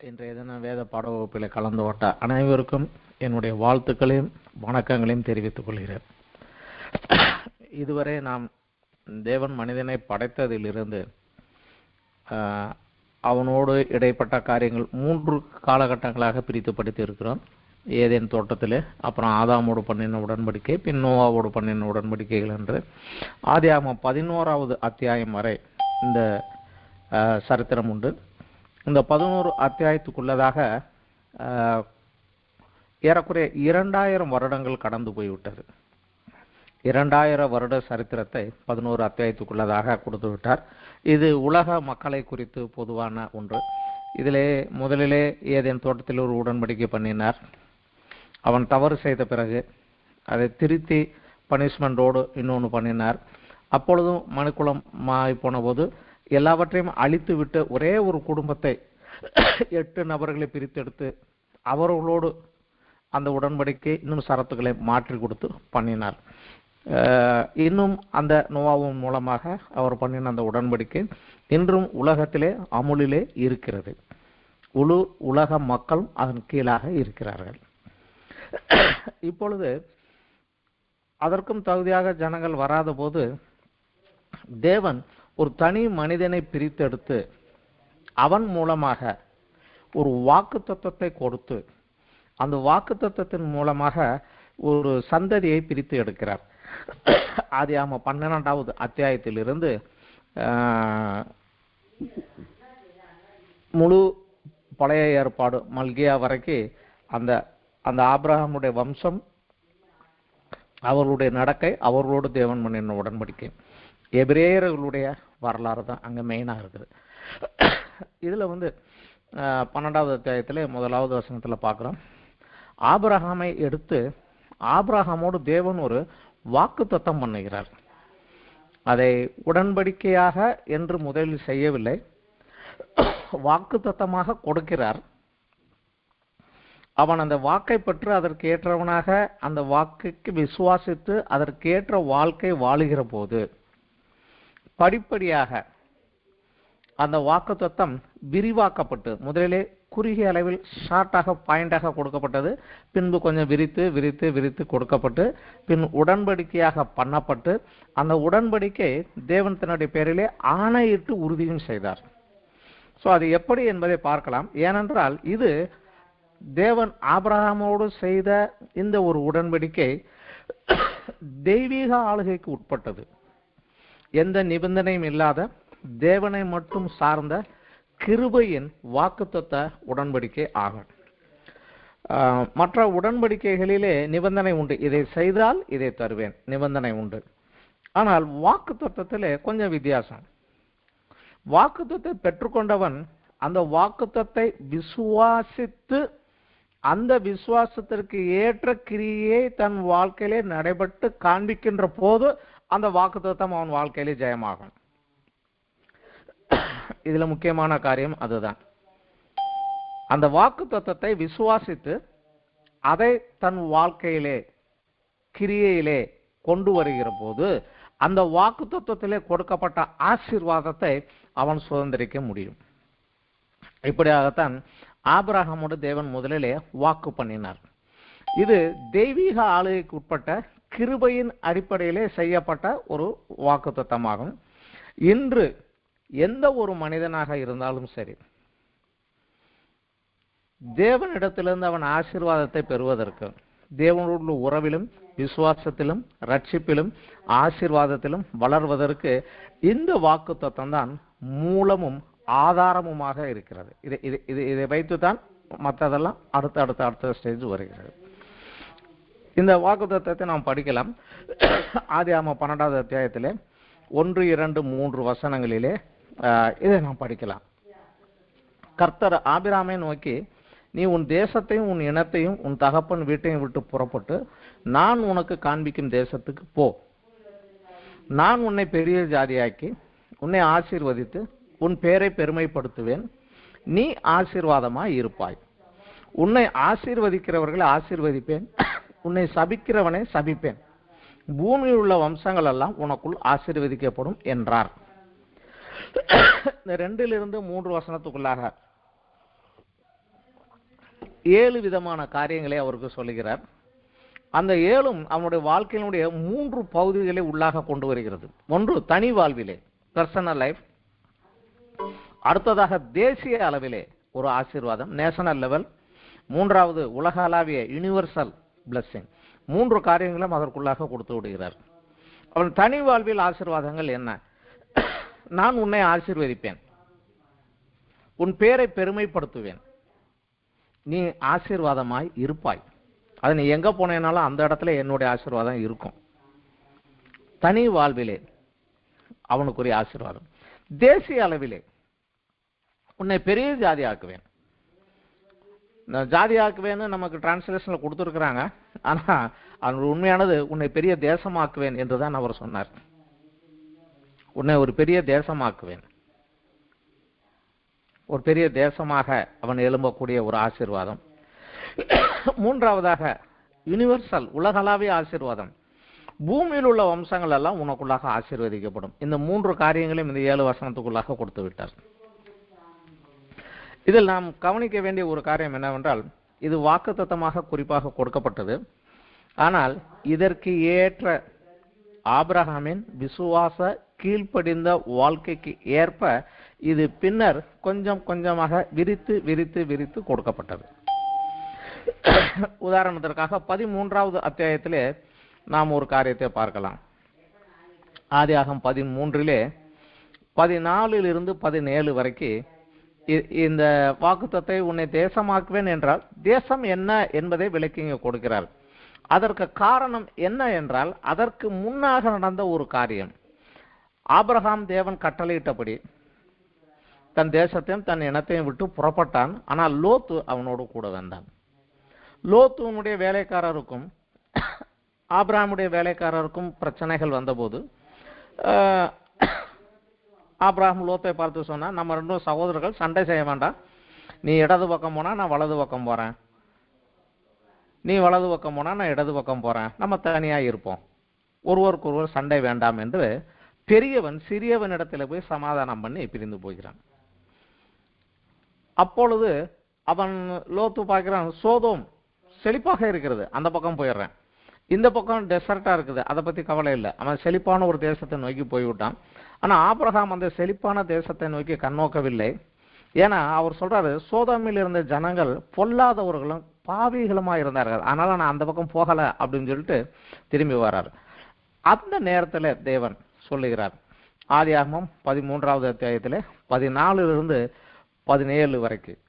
இன்றைய தினம் வேத பாட வகுப்பில் கலந்து கொண்ட அனைவருக்கும் என்னுடைய வாழ்த்துக்களையும் வணக்கங்களையும் தெரிவித்துக் கொள்கிறேன். இதுவரை நாம் தேவன் மனிதனை படைத்ததிலிருந்து அவனோடு இடைப்பட்ட காரியங்கள் 3 காலகட்டங்களாக பிரித்து படித்து இருக்கிறோம். ஏதேன் தோட்டத்தில், அப்புறம் ஆதாமோடு பண்ணின உடன்படிக்கை, பின் நோவாவோடு பண்ணின உடன்படிக்கைகள் என்று ஆதியாகமம் 11வது அத்தியாயம் வரை இந்த சரித்திரம் உண்டு. இந்த 11 அத்தியாயத்துக்குள்ளதாக ஏறக்குறைய 2000 வருடங்கள் கடந்து போய்விட்டது. 2000 வருட சரித்திரத்தை 11 அத்தியாயத்துக்குள்ளதாக கொடுத்து விட்டார். இது உலக மக்களை குறித்து பொதுவான ஒன்று. இதிலே முதலிலே ஏதேன் தோட்டத்தில் ஒரு உடன்படிக்கை பண்ணினார். அவன் தவறு செய்த பிறகு அதை திருத்தி பனிஷ்மெண்டோடு இன்னொன்று பண்ணினார். அப்பொழுதும் மனுக்குளம் போன போது எல்லாவற்றையும் அழித்து விட்டு ஒரே ஒரு குடும்பத்தை 8 நபர்களை பிரித்தெடுத்து அவர்களோடு அந்த உடன்படிக்கை இன்னும் சரத்துக்களை மாற்றி கொடுத்து பண்ணினார். இன்னும் அந்த நோவாவின் மூலமாக அவர் பண்ணின அந்த உடன்படிக்கை இன்றும் உலகத்திலே அமுலிலே இருக்கிறது. உலக மக்களும் அதன் கீழாக இருக்கிறார்கள். இப்பொழுது அதற்கும் தகுதியாக ஜனங்கள் வராத போது தேவன் ஒரு தனி மனிதனை பிரித்தெடுத்து அவன் மூலமாக ஒரு வாக்குத்தத்தத்தை கொடுத்து அந்த வாக்குத்தத்தத்தின் மூலமாக ஒரு சந்ததியை பிரித்து எடுக்கிறார். ஆதியாகமம் 12வது அத்தியாயத்திலிருந்து முழு பழைய ஏற்பாடு மல்கியா வரைக்கும் அந்த ஆபிரகாமுடைய வம்சம், அவர்களுடைய நடக்கை, அவர்களோடு தேவன் பண்ணின உடன்படிக்கை, எபிரேயர்களுடைய வரலாறு தான் அங்கே மெயினாக இருக்குது. இதில் 12வது அத்தியாயத்தில் 1வது வசனத்தில் பார்க்குறோம். ஆபிரகாமை எடுத்து ஆபிரகாமோடு தேவன் ஒரு வாக்குத்தத்தம் பண்ணுகிறார். அதை உடன்படிக்கையாக என்று முதலில் செய்யவில்லை, வாக்குத்தத்தமாக கொடுக்கிறார். அவன் அந்த வாக்கை பெற்று அதற்கு ஏற்றவனாக அந்த வாக்குக்கு விசுவாசித்து அதற்கேற்ற வாழ்க்கை வாழுகிற போது படிப்படியாக அந்த வாக்குத்தத்தம் விரிவாக்கப்பட்டு முதலிலே குறுகிய அளவில் ஷார்ட்டாக பாயிண்டாக கொடுக்கப்பட்டது. பின்பு கொஞ்சம் விரித்து விரித்து விரித்து கொடுக்கப்பட்டு பின் உடன்படிக்கையாக பண்ணப்பட்டு அந்த உடன்படிக்கை தேவன் தன்னுடைய பேரிலே ஆணையிட்டு உறுதியும் செய்தார். ஸோ அது எப்படி என்பதை பார்க்கலாம். ஏனென்றால் இது தேவன் ஆபிரகாமோடு செய்த இந்த ஒரு உடன்படிக்கை தெய்வீக ஆளுகைக்கு உட்பட்டது. எந்த நிபந்தனையும் இல்லாத தேவனை மட்டும் சார்ந்த கிருபையின் வாக்குத்தத்த உடன்படிக்கை ஆகும். மற்ற உடன்படிக்கைகளிலே நிபந்தனை உண்டு, இதை செய்தால் இதை தருவேன், நிபந்தனை உண்டு. ஆனால் வாக்குத்தத்தத்திலே கொஞ்சம் வித்தியாசம். வாக்குத்தத்தை பெற்றுக்கொண்டவன் அந்த வாக்குத்தத்தை விசுவாசித்து அந்த விசுவாசத்திற்கு ஏற்ற கிரியை தன் வாழ்க்கையிலே நடைபெற்று காண்பிக்கின்ற போது அந்த வாக்குத்தத்தம் அவன் வாழ்க்கையிலே ஜெயமாகும். இதுல முக்கியமான காரியம் அதுதான். அந்த வாக்குத்தத்தத்தை விசுவாசித்து அதை தன் வாழ்க்கையிலே கிரியையிலே கொண்டு வருகிற போது அந்த வாக்குத்தத்தத்திலே கொடுக்கப்பட்ட ஆசீர்வாதத்தை அவன் சுதந்திரிக்க முடியும். இப்படியாகத்தான் ஆபிரகாமோடு தேவன் முதலிலே வாக்கு பண்ணினார். இது தெய்வீக ஆளுகைக்கு உட்பட்ட கிருபையின் அடிப்படையிலே செய்யப்பட்ட ஒரு வாக்குத்தத்தமாகும். இன்று எந்த ஒரு மனிதனாக இருந்தாலும் சரி, தேவனிடத்திலிருந்து அவன் ஆசீர்வாதத்தை பெறுவதற்கு, தேவனோடு உறவிலும் விசுவாசத்திலும் ரட்சிப்பிலும் ஆசீர்வாதத்திலும் வளர்வதற்கு இந்த வாக்குத்தத்தம் தான் மூலமும் ஆதாரமுமாக இருக்கிறது. இதை வைத்துதான் மற்றதெல்லாம் அடுத்த ஸ்டேஜ் வருகிறது. இந்த வாக்குத்தத்தத்தை நாம் படிக்கலாம். ஆதியாகமம் 12வது அத்தியாயத்திலே 1, 2, 3 வசனங்களிலே இதை நாம் படிக்கலாம். கர்த்தர் ஆபிரகாமை நோக்கி, நீ உன் தேசத்தையும் உன் இனத்தையும் உன் தகப்பன் வீட்டையும் விட்டு புறப்பட்டு நான் உனக்கு காண்பிக்கும் தேசத்துக்கு போ. நான் உன்னை பெரிய ஜாதியாக்கி உன்னை ஆசீர்வதித்து உன் பேரை பெருமைப்படுத்துவேன். நீ ஆசீர்வாதமாய் இருப்பாய். உன்னை ஆசீர்வதிக்கிறவர்களை ஆசீர்வதிப்பேன், உன்னை சபிக்கிறவனை சபிப்பேன். பூமியில் உள்ள வம்சங்கள் எல்லாம் உனக்குள் ஆசீர்வதிக்கப்படும் என்றார். இந்த 2 to 3 வசனத்துக்குள்ளாக 7 விதமான காரியங்களை அவருக்கு சொல்லுகிறார். அந்த 7ம் அவனுடைய வாழ்க்கையினுடைய 3 பகுதிகளை உள்ளாக கொண்டு வருகிறது. ஒன்று தனி வாழ்விலே, பர்சனல் லைஃப். அடுத்ததாக தேசிய அளவிலே ஒரு ஆசீர்வாதம், நேஷனல் லெவல். மூன்றாவது உலகளாவிய யூனிவர்சல் பிளெஸிங். 3 காரியங்களும் அதற்குள்ளாக கொடுத்து விடுகிறார். அவன் தனி வாழ்வில் ஆசீர்வாதங்கள் என்ன? நான் உன்னை ஆசீர்வதிப்பேன், உன் பேரை பெருமைப்படுத்துவேன், நீ ஆசீர்வாதமாய் இருப்பாய். அது நீ எங்க போனேனாலும் அந்த இடத்துல என்னுடைய ஆசீர்வாதம் இருக்கும். தனி வாழ்விலே அவனுக்குரிய ஆசீர்வாதம். தேசிய அளவிலே உன்னை பெரிய ஜாதி ஆக்குவேன். ஜாதி ஆக்குவேன்னு நமக்கு டிரான்ஸ்லேஷன்ல கொடுத்துருக்குறாங்க. ஆனா அது உண்மையானது உன்னை பெரிய தேசமாக்குவேன் என்றுதான் அவர் சொன்னார். உன்னை ஒரு பெரிய தேசமாக்குவேன். ஒரு பெரிய தேசமாக அவன் எழும்பக்கூடிய ஒரு ஆசீர்வாதம். மூன்றாவதாக யூனிவர்சல், உலகளாவிய ஆசீர்வாதம். பூமியில் உள்ள வம்சங்கள் எல்லாம் உனக்குள்ளாக ஆசீர்வதிக்கப்படும். இந்த 3 காரியங்களையும் இந்த 7 வசனத்துக்குள்ளாக கொடுத்து விட்டார். இதில் நாம் கவனிக்க வேண்டிய ஒரு காரியம் என்னவென்றால், இது வாக்குத்தத்தமாக குறிப்பாக கொடுக்கப்பட்டது. ஆனால் இதற்கு ஏற்ற ஆபிரகாமின் விசுவாச கீழ்ப்படிந்த வாழ்க்கைக்கு ஏற்ப இது பின்னர் கொஞ்சம் கொஞ்சமாக விரித்து விரித்து விரித்து கொடுக்கப்பட்டது. உதாரணத்திற்காக 13வது அத்தியாயத்திலே நாம் ஒரு காரியத்தை பார்க்கலாம். ஆதியாகமம் 13 14 17 வரைக்கும் இந்த வாக்குத்தத்தை உன்னை தேசமாக்குவேன் என்றால் தேசம் என்ன என்பதை விளக்கி இங்கே கொடுக்கிறார். அதற்கு காரணம் என்ன என்றால், அதற்கு முன்னாக நடந்த ஒரு காரியம். ஆபிரகாம் தேவன் கட்டளையிட்டபடி தன் தேசத்தையும் தன் இனத்தையும் விட்டு புறப்பட்டான். ஆனால் லோத்து அவனோடு கூட வந்தான். லோத்துவனுடைய வேலைக்காரருக்கும் ஆபிரகாமுடைய வேலைக்காரருக்கும் பிரச்சனைகள் வந்தபோது ஆபிரகாம் லோத்தை பார்த்து சொன்னா, நம்ம 2 சகோதரர்கள் சண்டை செய்ய வேண்டாம். நீ இடது பக்கம் போனா நான் வலது பக்கம் போறேன், நீ வலது பக்கம் போனா நான் இடது பக்கம் போறேன், நம்ம தனியா இருப்போம், ஒருவருக்கு ஒருவர் சண்டை வேண்டாம் என்று பெரியவன் சிறியவனிடத்தில் போய் சமாதானம் பண்ணி பிரிந்து போகிறான். அப்பொழுது அவன் லோத்து பார்க்கிறான், சோதோம் செழிப்பாக இருக்கிறது, அந்த பக்கம் போயிடுறேன். இந்த பக்கம் டெசர்ட்டா இருக்குது, அதை பத்தி கவலை இல்லை. அவன் செழிப்பான ஒரு தேசத்தை நோக்கி போய்விட்டான். ஆனா ஆபிரகாம் அந்த செழிப்பான தேசத்தை நோக்கி கண்ணோக்கவில்லை. ஏன்னா அவர் சொல்றாரு, சோதோமில் இருந்த ஜனங்கள் பொல்லாதவர்களும் பாவிகளுமா இருந்தார்கள், அதனால நான் அந்த பக்கம் போகல அப்படின்னு சொல்லிட்டு திரும்பி வர்றாரு. அந்த நேரத்துல தேவன் சொல்லுகிறார், ஆதியாகமம் 13வது அத்தியாயத்திலே 14 17 வரைக்கும்,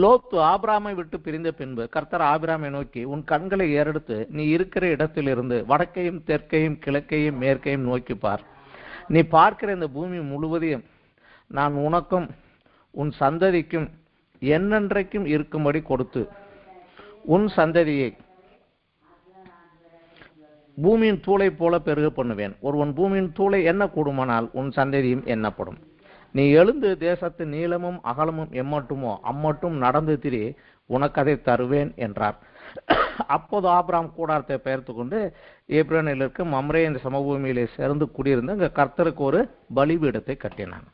லோத்து ஆபிராமை விட்டு பிரிந்த பின்பு கர்த்தர் ஆபிராமை நோக்கி, உன் கண்களை ஏறெடுத்து நீ இருக்கிற இடத்திலிருந்து வடக்கையும் தெற்கையும் கிழக்கையும் மேற்கையும் நோக்கி பார். நீ பார்க்கிற இந்த பூமி முழுவதையும் நான் உனக்கும் உன் சந்ததிக்கும் என்னென்றைக்கும் இருக்கும்படி கொடுத்து உன் சந்ததியை பூமியின் தூளை போல பெருக பண்ணுவேன். ஒருவன் பூமியின் தூளை எண்ண கூடுமானால் உன் சந்ததியும் எண்ணப்படும். நீ எழுந்து தேசத்து நீளமும் அகலமும் எம்மட்டுமோ அம்மட்டும் நடந்து திரி, உனக்கு அதை தருவேன் என்றார். அப்போது ஆபிரகாம் கூடாரத்தை பெயர்த்து கொண்டு ஏப்ரனில் இருக்க மம்ரே என்ற சமபூமியிலே சேர்ந்து குடியிருந்து அங்க கர்த்தருக்கு ஒரு பலிபீடத்தை கட்டினான்.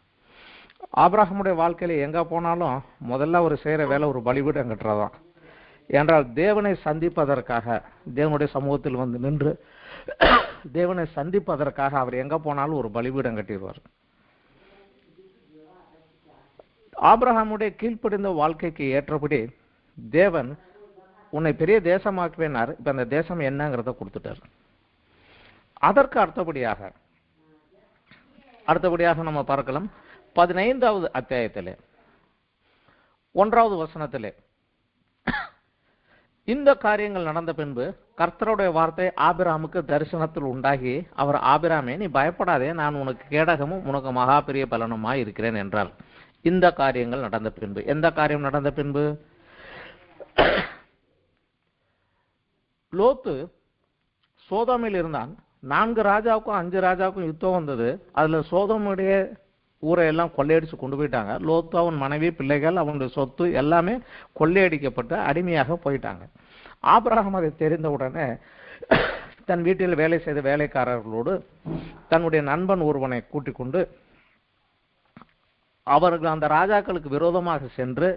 ஆபிரகாமுடைய வாழ்க்கையில எங்க போனாலும் முதல்ல ஒரு செய்யற வேலை ஒரு பலிபீடம் கட்டுறதான். என்றால் தேவனை சந்திப்பதற்காக, தேவனுடைய சமூகத்தில் வந்து நின்று தேவனை சந்திப்பதற்காக அவர் எங்க போனாலும் ஒரு பலிபீடம் கட்டிடுவார். ஆபிரகாமுடைய கீழ்ப்படிந்த வாழ்க்கைக்கு ஏற்றபடி தேவன் உன்னை பெரிய தேசமாக்குவேனார். இப்ப அந்த தேசம் என்னங்கிறத கொடுத்துட்டார். அதற்கு அடுத்தபடியாக நம்ம பார்க்கலாம் 15வது அத்தியாயத்திலே 1வது வசனத்திலே, இந்த காரியங்கள் நடந்த பின்பு கர்த்தருடைய வார்த்தை ஆபிராமுக்கு தரிசனத்தில் உண்டாகி, அவர் ஆபிராமே நீ பயப்படாதே, நான் உனக்கு கேடகமும் உனக்கு மகா பெரிய பலனுமாய் இருக்கிறேன் என்றார். இந்த காரியங்கள் நடந்த பின்பு, எந்த காரியம் நடந்த பின்பு? லோத்து சோதோமில் இருந்தான். 4 ராஜாவுக்கும் 5 ராஜாவுக்கும் யுத்தம் வந்தது. அதுல சோதோமுடைய ஊரை எல்லாம் கொள்ளையடிச்சு கொண்டு போயிட்டாங்க. லோத்து, அவன் மனைவி, பிள்ளைகள், அவனுடைய சொத்து எல்லாமே கொள்ளையடிக்கப்பட்டு அடிமையாக போயிட்டாங்க. ஆபிரகாம் அதை தெரிந்தவுடனே தன் வீட்டில் வேலை செய்த வேலைக்காரர்களோடு தன்னுடைய நண்பன் ஒருவனை கூட்டிக் கொண்டு அவர்கள் அந்த ராஜாக்களுக்கு விரோதமாக சென்று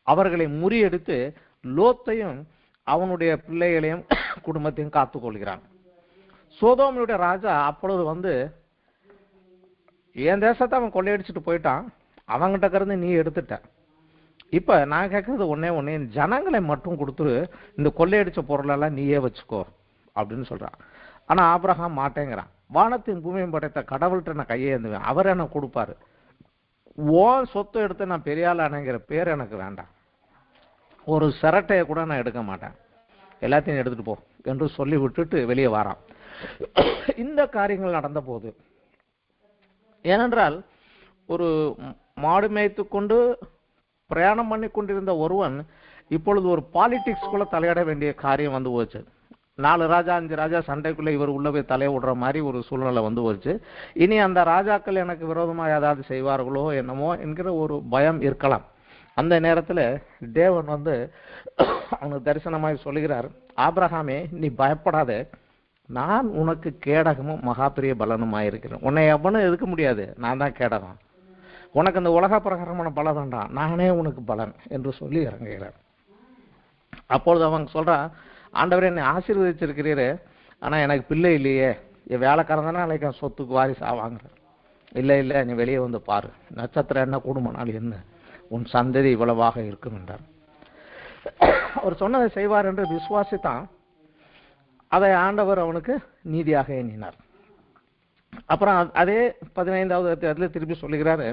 அவர்களை முறியடித்து லோத்தையும் அவனுடைய பிள்ளைகளையும் குடும்பத்தையும் காத்துக்கொள்கிறான். சோதோமினுடைய ராஜா அப்பொழுது வந்து, என் தேசத்தை அவன் கொள்ளையடிச்சுட்டு போயிட்டான், அவங்கிட்ட இருந்து நீ எடுத்துட்ட, இப்ப நான் கேட்கறது ஒன்னே ஜனங்களை மட்டும் கொடுத்துரு, இந்த கொள்ளையடிச்ச பொருளெல்லாம் நீயே வச்சுக்கோ அப்படின்னு சொல்றான். ஆனா ஆபிரகாம் மாட்டேங்கிறான். வானத்தின் பூமியும் படைத்த கடவுள்கிட்ட நான் கையை ஏந்துவேன், அவர் என்ன கொடுப்பாரு, ஓன் சொத்தை எடுத்து நான் பெரியாள் அணைங்கிற பேர் எனக்கு வேண்டாம், ஒரு சிரட்டையை கூட நான் எடுக்க மாட்டேன், எல்லாத்தையும் எடுத்துட்டு போ என்று சொல்லி விட்டுட்டு வெளியே வரான். இந்த காரியங்கள் நடந்த போது, ஏனென்றால் ஒரு மாடு மேய்த்து கொண்டு பிரயாணம் பண்ணி கொண்டிருந்த ஒருவன் இப்பொழுது ஒரு பாலிடிக்ஸ்குள்ள தலையிட வேண்டிய காரியம் வந்து போச்சு. 4 ராஜா 5 ராஜா சண்டைக்குள்ள இவர் உள்ள போய் தலையை விடுற மாதிரி ஒரு சூழ்நிலை வந்து போச்சு. இனி அந்த ராஜாக்கள் எனக்கு விரோதமாக ஏதாவது செய்வார்களோ என்னமோ என்கிற ஒரு பயம் இருக்கலாம். அந்த நேரத்தில் தேவன் வந்து அவனுக்கு தரிசனமாய் சொல்லுகிறார், ஆபிரகாமே நீ பயப்படாதே, நான் உனக்கு கேடகமும் மகாபிரிய பலனுமாயிருக்கிறேன், உன்னை எவனும் எதுக்க முடியாது, நான் தான் கேடகம், உனக்கு அந்த உலக பிரகாரமான பலம் வேண்டாம், நானே உனக்கு பலன் என்று சொல்லி இறங்குகிறார். அப்பொழுது அவன் சொல்றான், ஆண்டவரே என்னை ஆசீர்வதிச்சிருக்கிறீரே, ஆனா எனக்கு பிள்ளை இல்லையே, என் வேலைக்காரன் தானே நாளைக்கு சொத்துக்கு வாரிசு ஆவாங்க. இல்லை நீ வெளியே வந்து பாரு, நட்சத்திரம் என்ன கூடுமானால் என்ன, உன் சந்ததி இவ்வளவாக இருக்கும் என்றார். அவர் சொன்னதை செய்வார் என்று விசுவாசித்தான். அதை ஆண்டவர் அவனுக்கு நீதியாக எண்ணினார். அப்புறம் அதே 15வது அதில் திருப்பி சொல்லுகிறாரு,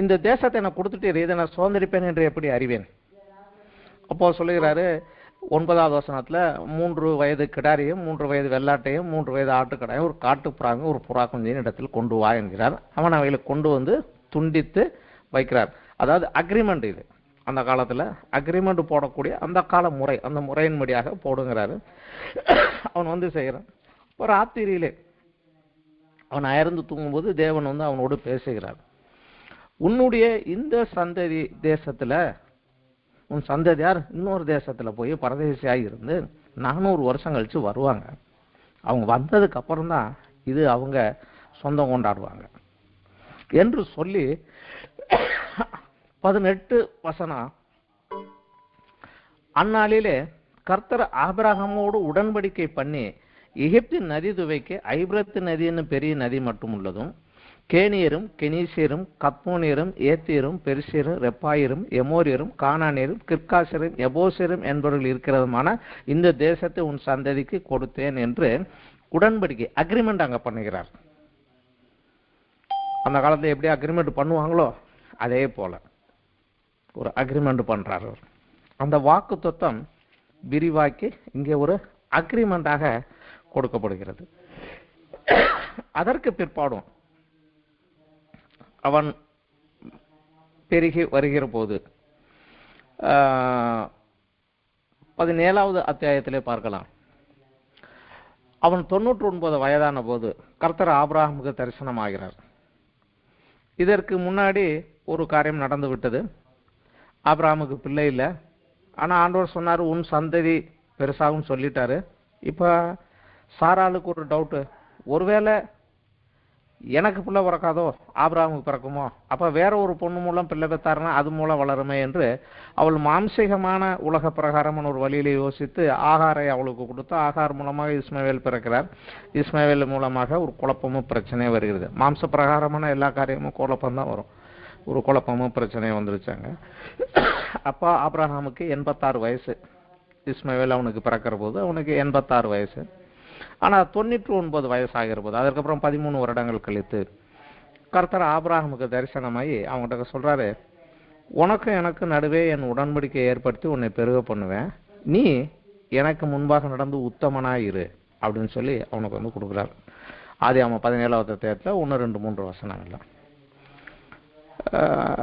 இந்த தேசத்தை நான் கொடுத்துட்டு இதை நான் சுதந்திரிப்பேன் என்று எப்படி அறிவேன். அப்போ சொல்லுகிறாரு 9வது வசனத்துல, 3 வயது கிடாரியும் 3 வயது வெள்ளாட்டையும் 3 வயது ஆட்டுக்கடாயும் ஒரு காட்டுப்புறாங்க ஒரு புறா குஞ்சின் இடத்தில் கொண்டு வா என்கிறார். அவன் அவைகளை கொண்டு வந்து துண்டித்து வைக்கிறார். அதாவது அக்ரிமெண்ட், இது அந்த காலத்துல அக்ரிமெண்ட் போடக்கூடிய அந்த கால முறை, அந்த முறையின்படியாக போடுங்கிறாரு. அவன் வந்து செய்கிறான். ஒரு ராத்திரியிலே அவன் அயர்ந்து தூங்கும்போது தேவன் வந்து அவனோடு பேசுகிறார். உன்னுடைய இந்த சந்ததி தேசத்துல, உன் சந்ததியார் இன்னொரு தேசத்துல போய் பரதேசியாகி இருந்து 400 வருஷம் கழிச்சு வருவாங்க, அவங்க வந்ததுக்கு அப்புறம் தான் இது அவங்க சொந்தம் கொண்டாடுவாங்க என்று சொல்லி 18 வசனம், அந்நாளிலே கர்த்தர் ஆபிரகாமோடு உடன்படிக்கை பண்ணி எகிப்தின் நதி துவைக்க ஐபிரத்து நதின்னு பெரிய நதி மட்டும் உள்ளதும், கேனியரும் கெனீசியரும் கத்மோனியரும் ஏத்தியரும் பெருசியரும் ரெப்பாயரும் எமோரியரும் கானானியரும் கிர்காசரும் எபோசியரும் என்பவர்கள் இருக்கிறதுமான இந்த தேசத்தை உன் சந்ததிக்கு கொடுத்தேன் என்று உடன்படிக்கை அக்ரிமெண்ட் அங்க பண்ணுகிறார். அந்த காலத்துல எப்படி அக்ரிமெண்ட் பண்ணுவாங்களோ அதே போல ஒரு அக்ரிமெண்ட் பண்றார். அந்த வாக்கு தத்துவம் விரிவாக்கி இங்கே ஒரு அக்ரிமெண்டாக கொடுக்கப்படுகிறது. அதற்கு பிற்பாடும் அவன் பெருகி வருகிற போது 17வது அத்தியாயத்திலே பார்க்கலாம். அவன் 99 வயதான போது கர்த்தர் ஆபிரகாமுக்கு தரிசனமாகிறார். இதற்கு முன்னாடி ஒரு காரியம் நடந்து விட்டது. ஆபிரகாமுக்கு பிள்ளை இல்லை, ஆனா ஆண்டவர் சொன்னாரு உன் சந்ததி பெருசாகும் சொல்லிட்டாரு. இப்ப சாராளுக்கு ஒரு டவுட்டு, ஒருவேளை எனக்கு பிள்ளை பிறக்காதோ, ஆபிரகாமுக்கு பிறக்குமோ, அப்ப வேற ஒரு பொண்ணு மூலம் பிள்ளை பெற்றாருன்னா அது மூலம் வளருமே என்று அவள் மாம்சீகமான உலக பிரகாரமான ஒரு வழியில யோசித்து ஆகாரை அவளுக்கு கொடுத்து ஆகார் மூலமாக இஸ்மவேல் பிறக்கிறார். இஸ்மவேல் மூலமாக ஒரு குழப்பமும் பிரச்சனையும் வருகிறது. மாம்ச பிரகாரமான எல்லா காரியமும் குழப்பம்தான் வரும். ஒரு குழப்பமும் பிரச்சனையும் வந்துருச்சாங்க. அப்ப ஆபிரகாமுக்கு 86 வயசு, இஸ்மவேல் அவனுக்கு பிறக்கிற போது அவனுக்கு 86 வயசு. ஆனா 99 வயசு ஆகிற போது, அதுக்கப்புறம் 13 வருடங்கள் கழித்து கர்த்தர் ஆபிரகாமுக்கு தரிசனமாகி அவங்ககிட்ட சொல்றாரு, உனக்கும் எனக்கு நடுவே என் உடன்படிக்கை ஏற்படுத்தி உன்னை பெருக பண்ணுவேன், நீ எனக்கு முன்பாக நடந்து உத்தமனாயிரு அப்படின்னு சொல்லி அவனுக்கு வந்து கொடுக்குறாரு. ஆதியாகமம் 17வது அத்தியாயத்துல 1, 2, 3 வசனங்கள்ல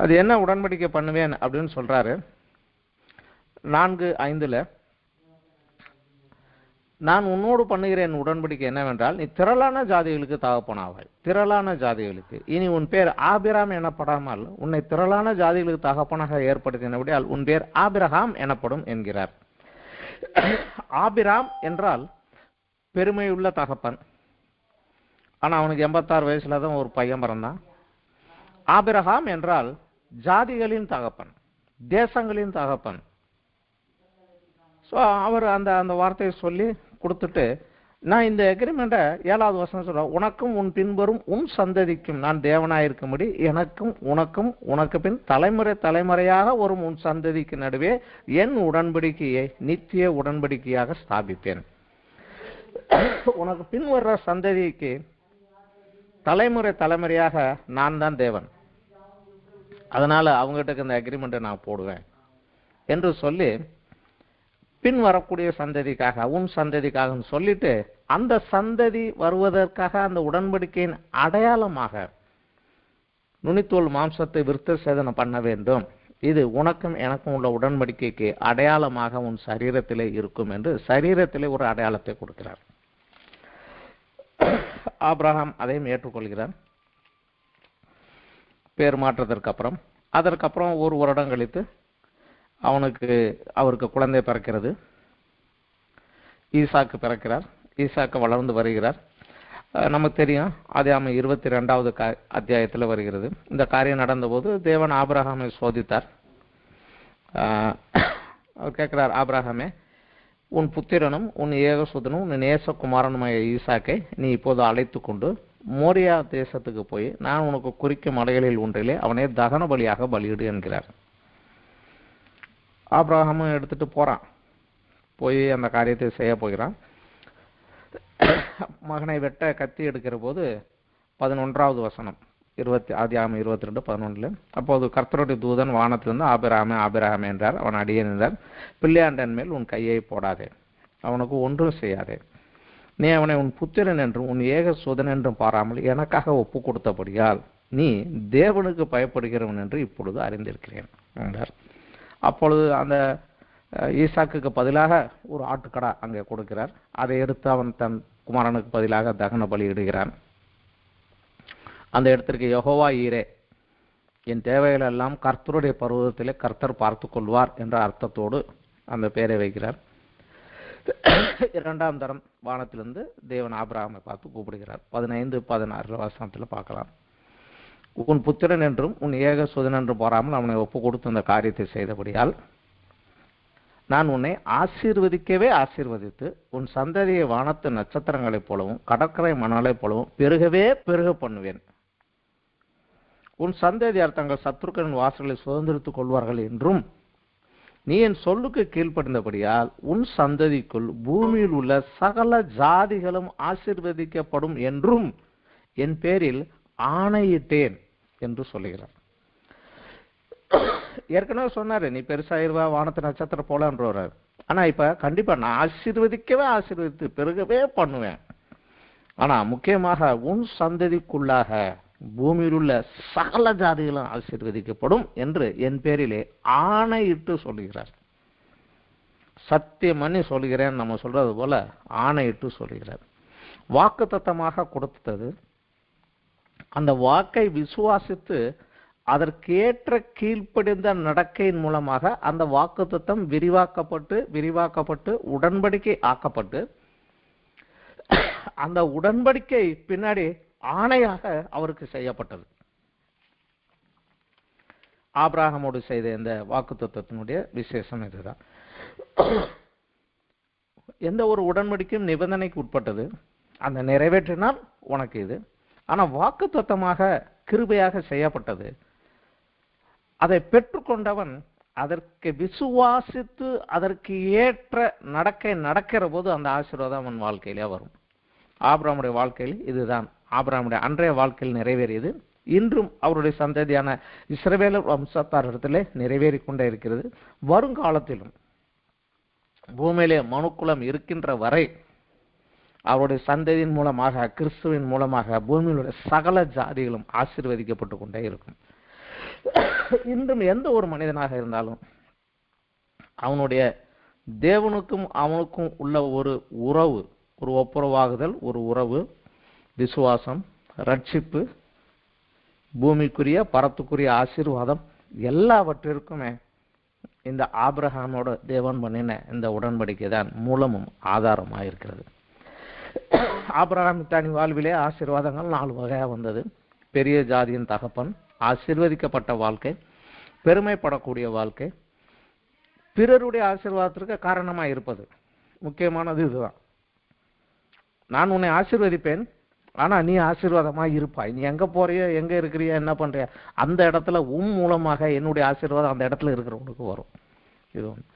அது என்ன உடன்படிக்கை பண்ணுவேன் அப்படின்னு சொல்றாரு. 4:5 நான் உன்னோடு பண்ணுகிறேன் உடன்படிக்கை என்னவென்றால், நீ திரளான ஜாதிகளுக்கு தகப்பனாவாய். திரளான ஜாதிகளுக்கு இனி உன் பேர் ஆபிராம் எனப்படாமல் உன்னை திரளான ஜாதிகளுக்கு தகப்பனாக ஏற்படுத்தினபடியால் உன் பேர் ஆபிரகாம் எனப்படும் என்கிறார். ஆபிராம் என்றால் பெருமையுள்ள தகப்பன். ஆனா அவனுக்கு 86 வயசுலதான் ஒரு பையன் பிறந்தான். ஆபிரகாம் என்றால் ஜாதிகளின் தகப்பன். தேசங்களின் தகப்பன். ஸோ அவர் அந்த அந்த வார்த்தையை சொல்லி கொடுத்துட்டு, நான் இந்த அக்ரிமெண்ட்டை 7வது வசனம் சொல்றேன், உனக்கும் உன் பின்வரும் உன் சந்ததிக்கும் நான் தேவனாயிருக்கும்படி எனக்கும் உனக்கும் உனக்கு பின் தலைமுறை தலைமுறையாக வரும் உன் சந்ததிக்கு நடுவே என் உடன்படிக்கையை நித்திய உடன்படிக்கையாக ஸ்தாபிப்பேன். உனக்கு பின் வர்ற சந்ததிக்கு தலைமுறை தலைமுறையாக நான் தான் தேவன், அதனால அவங்ககிட்ட இந்த அக்ரிமெண்ட்டை நான் போடுவேன் என்று சொல்லி, பின் வரக்கூடிய சந்ததிக்காக உன் சந்ததிக்காக சொல்லிட்டு, அந்த சந்ததி வருவதற்காக அந்த உடன்படிக்கையின் அடையாளமாக நுனித்தோல் மாம்சத்தை விருத்த சேதனம் பண்ண வேண்டும், இது உனக்கும் எனக்கும் உள்ள உடன்படிக்கைக்கு அடையாளமாக உன் சரீரத்திலே இருக்கும் என்று சரீரத்திலே ஒரு அடையாளத்தை கொடுக்கிறார். ஆபிரகாம் அதையும் ஏற்றுக்கொள்கிறார். பேர் மாற்றத்திற்கு அப்புறம், அதற்கப்புறம் 1 வருடம் கழித்து அவருக்கு குழந்தை பிறக்கிறது. ஈசாக்கு பிறக்கிறார். ஈசாக்கு வளர்ந்து வருகிறார். நமக்கு தெரியும், ஆதியாகமம் 22வது அத்தியாயத்தில் வருகிறது. இந்த காரியம் நடந்தபோது தேவன் ஆபிரகாமை சோதித்தார். அவர் கேட்கிறார், ஆபிரகாமே, உன் புத்திரனும் உன் ஏகசுதனும் உன் நேசகுமாரனுമായ ஈசாக்கை நீ இப்போது அழைத்து கொண்டு மோரியா தேசத்துக்கு போய் நான் உனக்கு குறிக்கும் மலைகளில் ஒன்றிலே அவனை தகன பலியாக பலியிடு என்கிறார். ஆபிரகாமும் எடுத்துட்டு போறான், போய் அந்த காரியத்தை செய்ய போகிறான். மகனை வெட்ட கத்தி எடுக்கிற போது 11வது வசனம், ஆதியாகமம் 22:11, அப்போது கர்த்தருடைய தூதன் வானத்திலிருந்து ஆபிரகாமே ஆபிரகாமே என்றார். அவன் அடியேன் என்றார். பிள்ளையாண்டன் மேல் உன் கையை போடாதே, அவனுக்கு ஒன்றும் செய்யாதே. நீ அவனை உன் புத்திரன் என்றும் உன் ஏக சுதன் என்றும் பாராமல் எனக்காக ஒப்பு கொடுத்தபடியால் நீ தேவனுக்கு பயப்படுகிறவன் என்று இப்பொழுது அறிந்திருக்கிறேன் என்றார். அப்பொழுது அந்த ஈசாக்குக்கு பதிலாக ஒரு ஆட்டுக்கடா அங்கே கொடுக்கிறார். அதை எடுத்து அவன் தன் குமாரனுக்கு பதிலாக தகன பலி இடுகிறான். அந்த இடத்திற்கு யெகோவா ஈரே, என் தேவைகள் எல்லாம் கர்த்தருடைய பர்வதத்திலே கர்த்தர் பார்த்து கொள்வார் என்ற அர்த்தத்தோடு அந்த பெயரை வைக்கிறார். 2ஆம் தரம் வானத்திலிருந்து தேவன் ஆபிரகாமை பார்த்து கூப்பிடுகிறார். 15-16 வசனத்தில் பார்க்கலாம். உன் புத்திரன் என்றும் உன் ஏக சுதன் என்றும் பாராமல் அவனை ஒப்பு கொடுத்து அந்த காரியத்தை செய்தபடியால் நான் உன்னை ஆசீர்வதிக்கவே ஆசீர்வதித்து உன் சந்ததியை வானத்து நட்சத்திரங்களைப் போலவும் கடற்கரை மணலைப் போலவும் பெருகவே பெருக பண்ணுவேன். உன் சந்ததியார் தங்கள் சத்துருக்களின் வாசல்களை சுதந்திரித்துக் கொள்வார்கள் என்றும் நீ என் சொல்லுக்கு கீழ்ப்படிந்தபடியால் உன் சந்ததிக்குள் பூமியில் உள்ள சகல ஜாதிகளும் ஆசீர்வதிக்கப்படும் என்றும் என் பேரில் ஆணையிட்டேன் என்று சொல்லுகிறார். ஏற்கனவே சொன்னாரு, நீ பெருசாயிருவா வானத்து நட்சத்திரம் போலன்றவர். ஆனா இப்ப கண்டிப்பா நான் ஆசீர்வதிக்கவே ஆசீர்வதித்து பெருகவே பண்ணுவேன். ஆனா முக்கியமாக உன் சந்ததிக்குள்ளாக பூமியில் உள்ள சகல ஜாதிகளும் ஆசீர்வதிக்கப்படும் என்று என் பேரிலே ஆணையிட்டு சொல்லுகிறார். சத்தியம் பண்ணி சொல்கிறேன் நம்ம சொல்றது போல ஆணையிட்டு சொல்லுகிறார். வாக்குத்தத்தமாக கொடுத்தது, அந்த வாக்கை விசுவாசித்து அதற்கேற்ற கீழ்ப்படிந்த நடக்கையின் மூலமாக அந்த வாக்குத்தத்தம் விரிவாக்கப்பட்டு உடன்படிக்கை ஆக்கப்பட்டு அந்த உடன்படிக்கை பின்னாடி ஆணையாக அவருக்கு செய்யப்பட்டது. ஆபிரகாமோடு செய்த இந்த வாக்குத்தத்தத்தினுடைய விசேஷம் இதுதான். எந்த ஒரு உடன்படிக்கையும் நிபந்தனைக்கு உட்பட்டது. அந்த நிறைவேற்றினால் உனக்கு இது. ஆனா வாக்குத்தத்தமாக கிருபையாக செய்யப்பட்டது. அதை பெற்றுக்கொண்டவன் அதற்கு விசுவாசித்து அதற்கு ஏற்ற நடக்கை நடக்கிற போது அந்த ஆசீர்வாதம் அவன் வாழ்க்கையிலே வரும். ஆபிரகாமுடைய வாழ்க்கையில் இதுதான் ஆபிரகாமுடைய அன்றைய வாழ்க்கையில் நிறைவேறியது. இன்றும் அவருடைய சந்ததியான இஸ்ரவேலர் வம்சத்தாரிடத்திலே நிறைவேறி கொண்டே இருக்கிறது. வருங்காலத்திலும் பூமியிலே மனுக்குலம் இருக்கின்ற வரை அவருடைய சந்ததியின் மூலமாக கிறிஸ்துவின் மூலமாக பூமியிலுடைய சகல ஜாதிகளும் ஆசீர்வதிக்கப்பட்டு கொண்டே இருக்கும். இன்றும் எந்த ஒரு மனிதனாக இருந்தாலும் அவனுடைய தேவனுக்கும் அவனுக்கும் உள்ள ஒரு உறவு, ஒரு ஒப்புரவாகுதல், ஒரு உறவு, விசுவாசம், ரட்சிப்பு, பூமிக்குரிய பரத்துக்குரிய ஆசீர்வாதம் எல்லாவற்றிற்குமே இந்த ஆபிரகாமோட தேவன் பண்ணின இந்த உடன்படிக்கை தான் மூலமும் ஆதாரமாக இருக்கிறது. ஆபிரகாம் தனி வாழ்விலே ஆசீர்வாதங்கள் 4 வகையாக வந்தது. பெரிய ஜாதியின் தகப்பன், ஆசீர்வதிக்கப்பட்ட வாழ்க்கை, பெருமைப்படக்கூடிய வாழ்க்கை, பிறருடைய ஆசீர்வாதத்திற்கு காரணமாக இருப்பது. முக்கியமானது இதுதான். நான் உன்னை ஆசீர்வதிப்பேன், ஆனா நீ ஆசீர்வாதமாக இருப்பாய். நீ எங்க போறிய, எங்க இருக்கிறிய, என்ன பண்றிய, அந்த இடத்துல உன் மூலமாக என்னுடைய ஆசீர்வாதம் அந்த இடத்துல இருக்கிறவனுக்கு வரும். இது ஒன்று.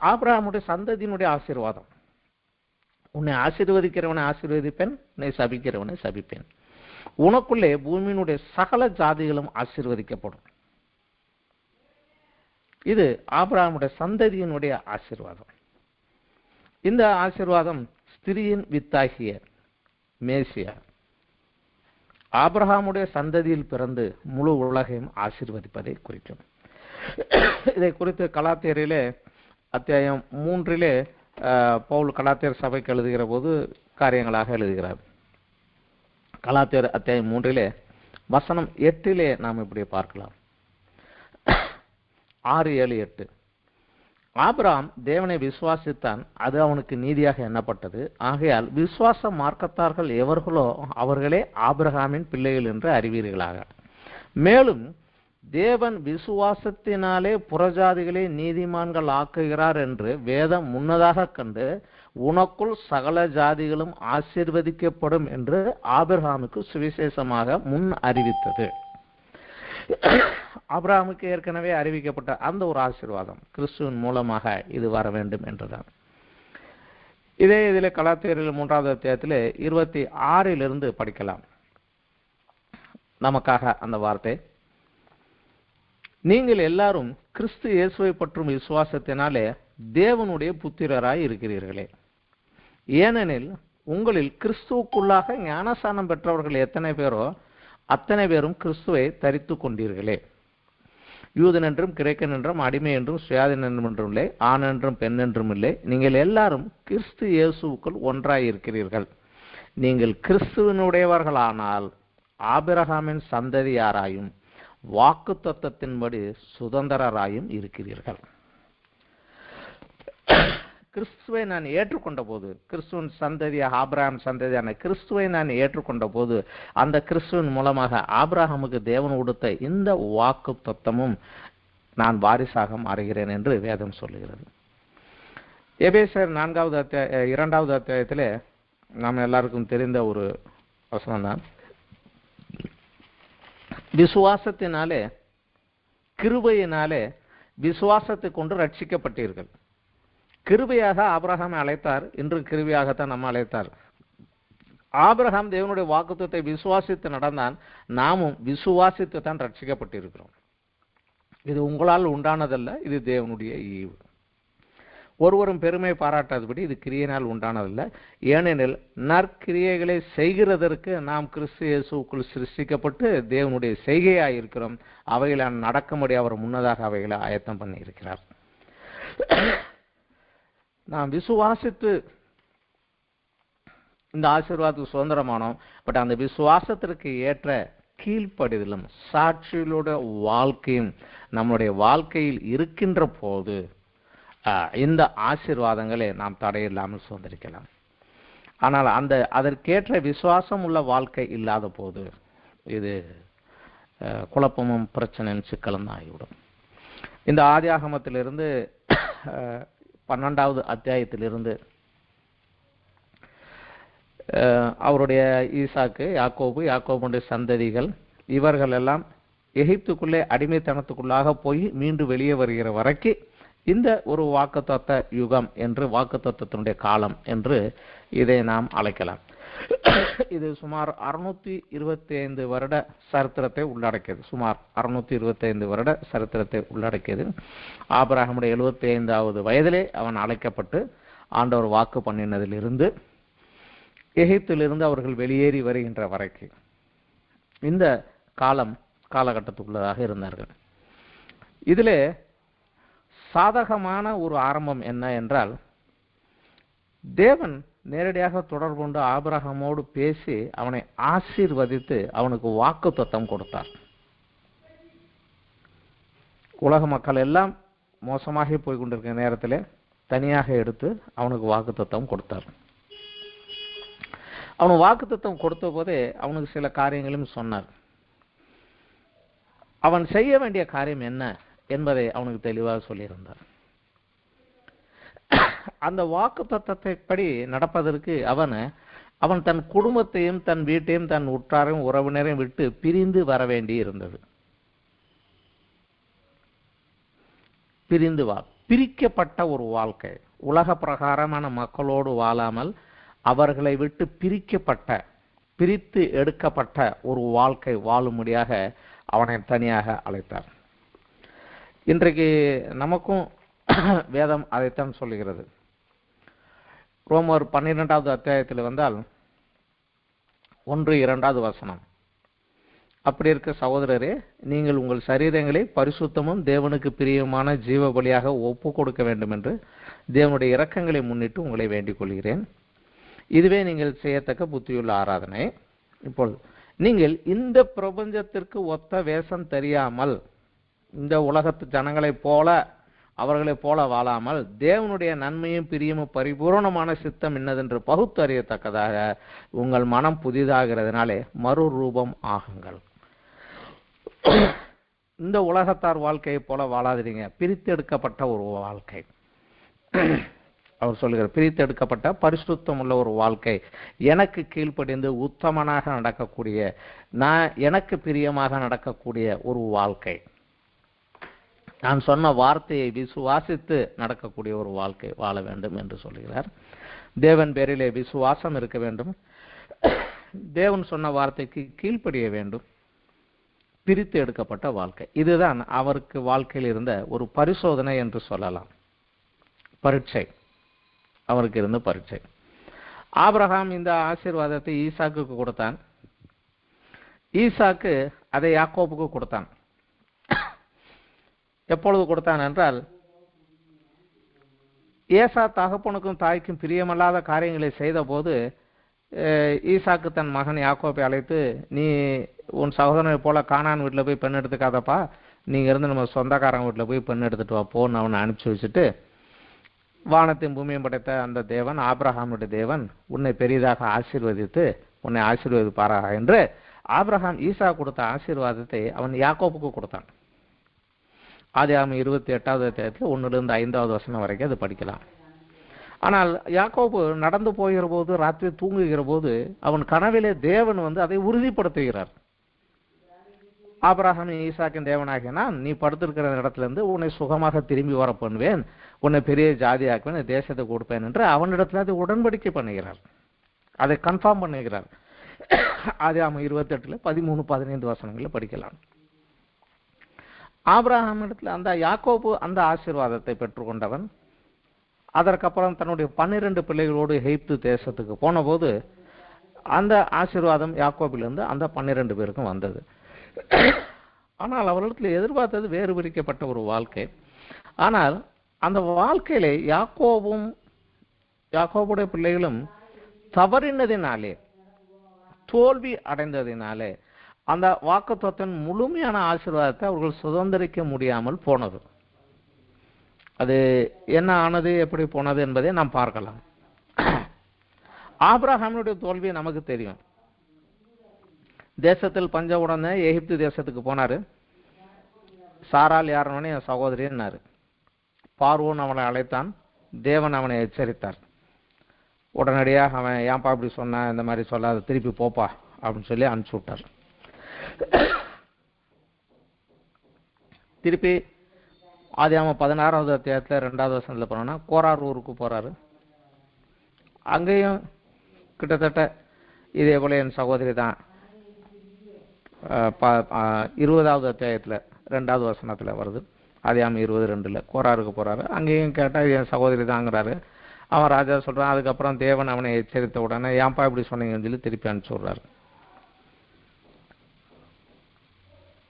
ஆபிரகாமுடைய சந்ததியினுடைய ஆசீர்வாதம். உன்னை ஆசீர்வதிக்கிறவனை ஆசீர்வதிப்பேன், உன்னை சபிக்கிறவனை சபிப்பேன். உனக்குள்ளே பூமியினுடைய சகல ஜாதிகளும் ஆசீர்வதிக்கப்படும். இது ஆபிரகாமுடைய சந்ததியினுடைய ஆசீர்வாதம். இந்த ஆசீர்வாதம் ஸ்திரியின் வித்தாகிய மேசியா ஆபிரகாமுடைய சந்ததியில் பிறந்து முழு உலகையும் ஆசீர்வதிப்பதை குறிக்கும். இதை குறித்து கலாத்தியரிலே அத்தியாயம் 3 பவுல் கலாத்தியர் சபைக்கு எழுதுகிற போது காரியங்களாக எழுதுகிறார். கலாத்தியர் அத்தியாயம் 3 வசனம் 8 நாம் இப்படி பார்க்கலாம். 6, 7, 8. ஆபிரகாம் தேவனை விசுவாசித்தான், அது அவனுக்கு நீதியாக எண்ணப்பட்டது. ஆகையால் விசுவாச மார்க்கத்தார்கள் எவர்களோ அவர்களே ஆபிரகாமின் பிள்ளைகள் என்று அறிவீர்களாக. மேலும் தேவன் விசுவாசத்தினாலே புறஜாதிகளை நீதிமான்கள் ஆக்குகிறார் என்று வேதம் முன்னதாக கண்டு உனக்குள் சகல ஜாதிகளும் ஆசீர்வதிக்கப்படும் என்று ஆபிரகாமுக்கு சுவிசேஷமாக முன் அறிவித்தது. ஆபிரகாமுக்கு ஏற்கனவே அறிவிக்கப்பட்ட அந்த ஒரு ஆசீர்வாதம் கிறிஸ்துவின் மூலமாக இது வர வேண்டும் என்றுதான். இதில் கலாத்தியரில் 3வது அத்தியாயத்தில் 26 படிக்கலாம். நமக்காக அந்த வார்த்தை, நீங்கள் எல்லாரும் கிறிஸ்து இயேசுவை பற்றும் விசுவாசத்தினாலே தேவனுடைய புத்திரராய் இருக்கிறீர்களே. ஏனெனில் உங்களில் கிறிஸ்துவுக்குள்ளாக ஞானசானம் பெற்றவர்கள் எத்தனை பேரோ அத்தனை பேரும் கிறிஸ்துவை தரித்து கொண்டீர்களே. யூதன் என்றும் கிரேக்கன் என்றும் அடிமை என்றும் சுயாதீன் என்றும் இல்லை, ஆண் என்றும் பெண் என்றும் இல்லை, நீங்கள் எல்லாரும் கிறிஸ்து இயேசுவுக்குள் ஒன்றாய் இருக்கிறீர்கள். நீங்கள் கிறிஸ்துவனுடையவர்களானால் ஆபிரகாமின் சந்ததியாராயும் வாக்கு தத்தத்தின்படி சுதந்திரராயும் இருக்கிறீர்கள். கிறிஸ்துவை நான் ஏற்றுக்கொண்ட போது, கிறிஸ்துவின் சந்ததியாக ஆபிரகாம் சந்ததியான கிறிஸ்துவை நான் ஏற்றுக்கொண்ட போது அந்த கிறிஸ்துவின் மூலமாக ஆபிரகாமுக்கு தேவன் கொடுத்த இந்த வாக்கு தத்தமும் நான் வாரிசாக மாறுகிறேன் என்று வேதம் சொல்லுகிறது. எபேசியர் 2வது அத்தியாயத்தில் நாம் எல்லாருக்கும் தெரிந்த ஒரு வசனம் தான், விசுவாசத்தினாலே கிருபையினாலே விசுவாசத்தை கொண்டு ரட்சிக்கப்பட்டீர்கள். கிருபையாக ஆபிரகாமை அழைத்தார், இன்று கிருபையாகத்தான் நம்ம அழைத்தார். ஆபிரகாம் தேவனுடைய வாக்குத்தத்தை விசுவாசித்து நடந்தான், நாமும் விசுவாசித்து தான் ரட்சிக்கப்பட்டிருக்கிறோம். இது உங்களால் உண்டானதல்ல, இது தேவனுடைய ஈவு. ஒருவரும் பெருமை பாராட்டாதபடி இது கிரியையினால் உண்டானதல்ல. ஏனெனில் நற்கிரியைகளை செய்கிறதற்கு நாம் கிறிஸ்து இயேசுவுக்குள் சிருஷ்டிக்கப்பட்டு தேவனுடைய செய்கையாய் இருக்கிறோம். அவைகளை நடக்கும்படி அவர் முன்னதாக அவைகளை ஆயத்தம் பண்ணி இருக்கிறார். நாம் விசுவாசித்து இந்த ஆசீர்வாதத்துக்கு சுதந்திரமானோம். பட் அந்த விசுவாசத்திற்கு ஏற்ற கீழ்ப்படிதலும் சாட்சிகளோட வாழ்க்கையும் நம்முடைய வாழ்க்கையில் இருக்கின்ற போது இந்த ஆசீர்வாதங்களை நாம் தடையில்லாமல் சுதந்திரிக்கலாம். ஆனால் அதற்கேற்ற விசுவாசம் உள்ள வாழ்க்கை இல்லாத போது இது குழப்பமும் பிரச்சனையும் சிக்கலும் தான் ஆகிவிடும். இந்த ஆதியாகமத்திலிருந்து 12வது அத்தியாயத்திலிருந்து அவருடைய ஈசாக்கு, யாக்கோபுடைய சந்ததிகள் இவர்கள் எல்லாம் எகிப்துக்குள்ளே அடிமைத்தனத்துக்குள்ளாக போய் மீண்டும் வெளியே வருகிற வரைக்கும் இந்த ஒரு வாக்குத்தத்த யுகம் என்று, வாக்குத்தத்தத்தினுடைய காலம் என்று இதை நாம் அழைக்கலாம். இது சுமார் 625 வருட சரித்திரத்தை உள்ளடக்கியது. சுமார் 625 வருட சரித்திரத்தை உள்ளடக்கியது. ஆபிரகாமுடைய 75வது வயதிலே அவன் அழைக்கப்பட்டு ஆண்டவர் வாக்கு பண்ணினதிலிருந்து எகிப்திலிருந்து அவர்கள் வெளியேறி வருகின்ற வரைக்கும் இந்த காலகட்டத்துக்குள்ளதாக இருந்தார்கள். இதிலே சாதகமான ஒரு ஆரம்பம் என்ன என்றால், தேவன் நேரடியாக தொடர்பு கொண்டு ஆபிரகாமோடு பேசி அவனை ஆசீர்வதித்து அவனுக்கு வாக்குத்தத்தம் கொடுத்தார். உலக மக்கள் எல்லாம் மோசமாக போய் கொண்டிருக்கிற நேரத்தில் தனியாக எடுத்து அவனுக்கு வாக்குத்தத்தம் கொடுத்தார். அவன் வாக்குத்தத்தம் கொடுத்த போதே அவனுக்கு சில காரியங்களும் சொன்னார். அவன் செய்ய வேண்டிய காரியம் என்ன என்பதை அவனுக்கு தெளிவாக சொல்லியிருந்தார். அந்த வாக்குத்தத்தத்தைப்படி நடப்பதற்கு அவன் தன் குடும்பத்தையும் தன் வீட்டையும் தன் உற்றாரையும் உறவினரையும் விட்டு பிரிந்து வர வேண்டி இருந்தது. பிரிக்கப்பட்ட ஒரு வாழ்க்கை, உலக பிரகாரமான மக்களோடு வாழாமல் அவர்களை விட்டு பிரித்து எடுக்கப்பட்ட ஒரு வாழ்க்கை வாழும்படியாக அவனை தனியாக அழைத்தார். இன்றைக்கு நமக்கும் வேதம் அதைத்தான் சொல்லுகிறது. ரோமர் 12வது அத்தியாயத்தில் வந்தால் 1-2வது வசனம், அப்படி இருக்க சகோதரரே, நீங்கள் உங்கள் சரீரங்களை பரிசுத்தமும் தேவனுக்கு பிரியமான ஜீவ பலியாக ஒப்பு கொடுக்க வேண்டும் என்று தேவனுடைய இரக்கங்களை முன்னிட்டு உங்களை வேண்டிக் கொள்கிறேன். இதுவே நீங்கள் செய்யத்தக்க புத்தியுள்ள ஆராதனை. இப்பொழுது நீங்கள் இந்த பிரபஞ்சத்திற்கு ஒத்த வேஷம் தெரியாமல், இந்த உலகத்து ஜனங்களைப் போல அவர்களைப் போல வாழாமல், தேவனுடைய நன்மையும் பிரியமும் பரிபூர்ணமான சித்தம் என்னதென்று பகுத்தறியத்தக்கதாக உங்கள் மனம் புதிதாகிறதுனாலே மறுரூபம் ஆகுங்கள். இந்த உலகத்தார் வாழ்க்கையை போல வாழாதீங்க. பிரித்தெடுக்கப்பட்ட ஒரு வாழ்க்கை. அவர் சொல்லுகிறார், பிரித்தெடுக்கப்பட்ட பரிசுத்தம் உள்ள ஒரு வாழ்க்கை, எனக்கு கீழ்ப்படிந்து உத்தமனாக நடக்கக்கூடிய, எனக்கு பிரியமாக நடக்கக்கூடிய ஒரு வாழ்க்கை, நான் சொன்ன வார்த்தையை விசுவாசித்து நடக்கக்கூடிய ஒரு வாழ்க்கை வாழ வேண்டும் என்று சொல்கிறார். தேவன் பேரிலே விசுவாசம் இருக்க வேண்டும், தேவன் சொன்ன வார்த்தைக்கு கீழ்ப்படிய வேண்டும், பிரித்து எடுக்கப்பட்ட வாழ்க்கை. இதுதான் அவருக்கு வாழ்க்கையில் இருந்த ஒரு பரிசோதனை என்று சொல்லலாம். பரீட்சை, அவருக்கு இருந்த பரீட்சை. ஆபிரகாம் இந்த ஆசீர்வாதத்தை ஈசாக்குக்கு கொடுத்தான். ஈசாக்கு அதை யாக்கோபுக்கு கொடுத்தான். எப்பொழுது கொடுத்தான் என்றால், ஏசா தகப்பனுக்கும் தாய்க்கும் பிரியமல்லாத காரியங்களை செய்த போது ஈசாக்கு தன் மகன் யாக்கோபை அழைத்து, நீ உன் சகோதரனை போல கானான் வீட்டில் போய் பெண் எடுத்துக்காதப்பா, நீங்க இருந்து நம்ம சொந்தக்காரங்க வீட்டில் போய் பெண் எடுத்துட்டு வா போன்னு அவனை அனுப்பிச்சு வச்சுட்டு, வானத்தையும் பூமியும் படைத்த அந்த தேவன், ஆபிரகாமுடைய தேவன், உன்னை பெரிதாக ஆசீர்வதித்து உன்னை ஆசீர்வதிப்பாராக என்று ஆபிரகாம் ஈசா கொடுத்த ஆசீர்வாதத்தை அவன் யாக்கோபுக்கு கொடுத்தான். ஆதியாகமம் 28வது அத்தியாயத்தில் 1-5வது வசனம் வரைக்கும் அது படிக்கலாம். ஆனால் யாக்கோபு நடந்து போகிற போது, ராத்திரி தூங்குகிற போது, அவன் கனவிலே தேவன் அதை உறுதிப்படுத்துகிறார். ஆபிரகாம் ஈசாக்கின் தேவனாகிய நான், நீ படுத்திருக்கிற இடத்துல இருந்து உன்னை சுகமாக திரும்பி வர பண்ணுவேன், உன்னை பெரிய ஜாதியாக்குவேன், தேசத்தை கொடுப்பேன் என்று அவனிடத்துல அதை உடன்படிக்கை பண்ணுகிறார், அதை கன்ஃபார்ம் பண்ணுகிறார். ஆதியாகமம் 28 13-15 வசனங்களில் படிக்கலாம். ஆபிரகாம் இடத்துல அந்த யாக்கோபு அந்த ஆசீர்வாதத்தை பெற்றுக்கொண்டவன். அதற்கப்புறம் தன்னுடைய 12 பிள்ளைகளோடு எகிப்து தேசத்துக்கு போன போது அந்த ஆசீர்வாதம் யாக்கோபிலிருந்து அந்த 12 பேருக்கும் வந்தது. ஆனால் அவர்களிடத்தில் எதிர்பார்த்தது வேறு பிரிக்கப்பட்ட ஒரு வாழ்க்கை. ஆனால் அந்த வாழ்க்கையிலே யாக்கோபுடைய பிள்ளைகளும் தவறினதினாலே, தோல்வி அடைந்ததினாலே அந்த வாக்குத்தத்தத்தின் முழுமையான ஆசீர்வாதத்தை அவர்கள் சுதந்திரிக்க முடியாமல் போனது. அது என்ன ஆனது, எப்படி போனது என்பதை நாம் பார்க்கலாம். ஆபிரகாமுடைய தோல்வி நமக்கு தெரியும். தேசத்தில் பஞ்ச உடனே எகிப்து தேசத்துக்கு போனாரு. சாரால் யாருன்னு என் சகோதரின்னாரு. பார்வோன் அவனை அழைத்தான். தேவன் அவனை எச்சரித்தார். உடனடியாக அவன், ஏன்பா இப்படி சொன்ன, இந்த மாதிரி சொல்லாத, திருப்பி போப்பா அப்படின்னு சொல்லி அனுப்பிச்சு விட்டார். திருப்பி ஆதியாகமம் 16வது அத்தியாயத்தில் 2வது வசனத்தில் போனோம்னா, கோரார் ஊருக்கு போறாரு. அங்கேயும் கிட்டத்தட்ட இதே போல என் சகோதரி தான் 20வது அத்தியாயத்தில் 2வது வசனத்தில் வருது. ஆதியாகமம் 20:2 கோராருக்கு போறாரு. அங்கேயும் கேட்டால் என் சகோதரி தாங்கிறாரு. அவன் ராஜா சொல்றான். அதுக்கப்புறம் தேவன் அவனை எச்சரித்த உடனே, ஏன்பா இப்படி சொன்னீங்கன்னு சொல்லி திருப்பி அனுப்பிச்சு விடுறாரு.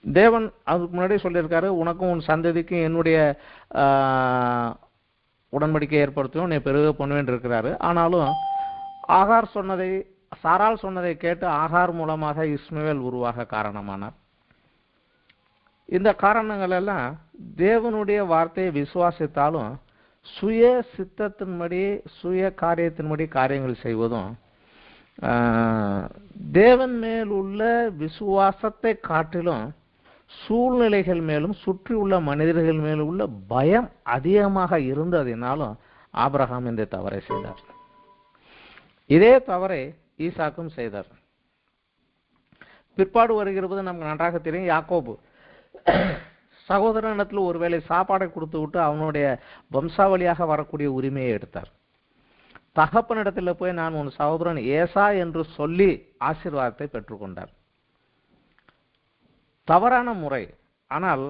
தேவன் அதுக்கு முன்னாடி சொல்லியிருக்காரு, உனக்கும் உன் சந்ததிக்கும் என்னுடைய உடன்படிக்கை ஏற்படுத்தும், உன்னை பெருக பண்ணுவேன் இருக்கிறாரு. ஆனாலும் சாரால் சொன்னதை கேட்டு ஆகார் மூலமாக இஸ்மவேல் உருவாக காரணமானார். இந்த காரணங்கள் எல்லாம் தேவனுடைய வார்த்தையை விசுவாசித்தாலும் சுய சித்தத்தின்படி, சுய காரியத்தின்படி காரியங்கள் செய்வதும், தேவன் மேல் உள்ள விசுவாசத்தை காட்டிலும் சூழ்நிலைகள் மேலும் சுற்றியுள்ள மனிதர்கள் மேலும் உள்ள பயம் அதிகமாக இருந்ததினாலும் ஆபிரகாம் இந்த தவறை செய்தார். இதே தவறை ஈசாக்கும் செய்தார். பிற்பாடு வருகிறது நமக்கு நன்றாக தெரியும். யாக்கோபு சகோதரனிடத்தில் ஒருவேளை சாப்பாடை கொடுத்து விட்டு அவனுடைய வம்சாவளியாக வரக்கூடிய உரிமையை எடுத்தார். தகப்பனிடத்தில் போய் நான் உன் சகோதரன் ஏசா என்று சொல்லி ஆசீர்வாதத்தை பெற்றுக்கொண்டார். தவறான முறை. ஆனால்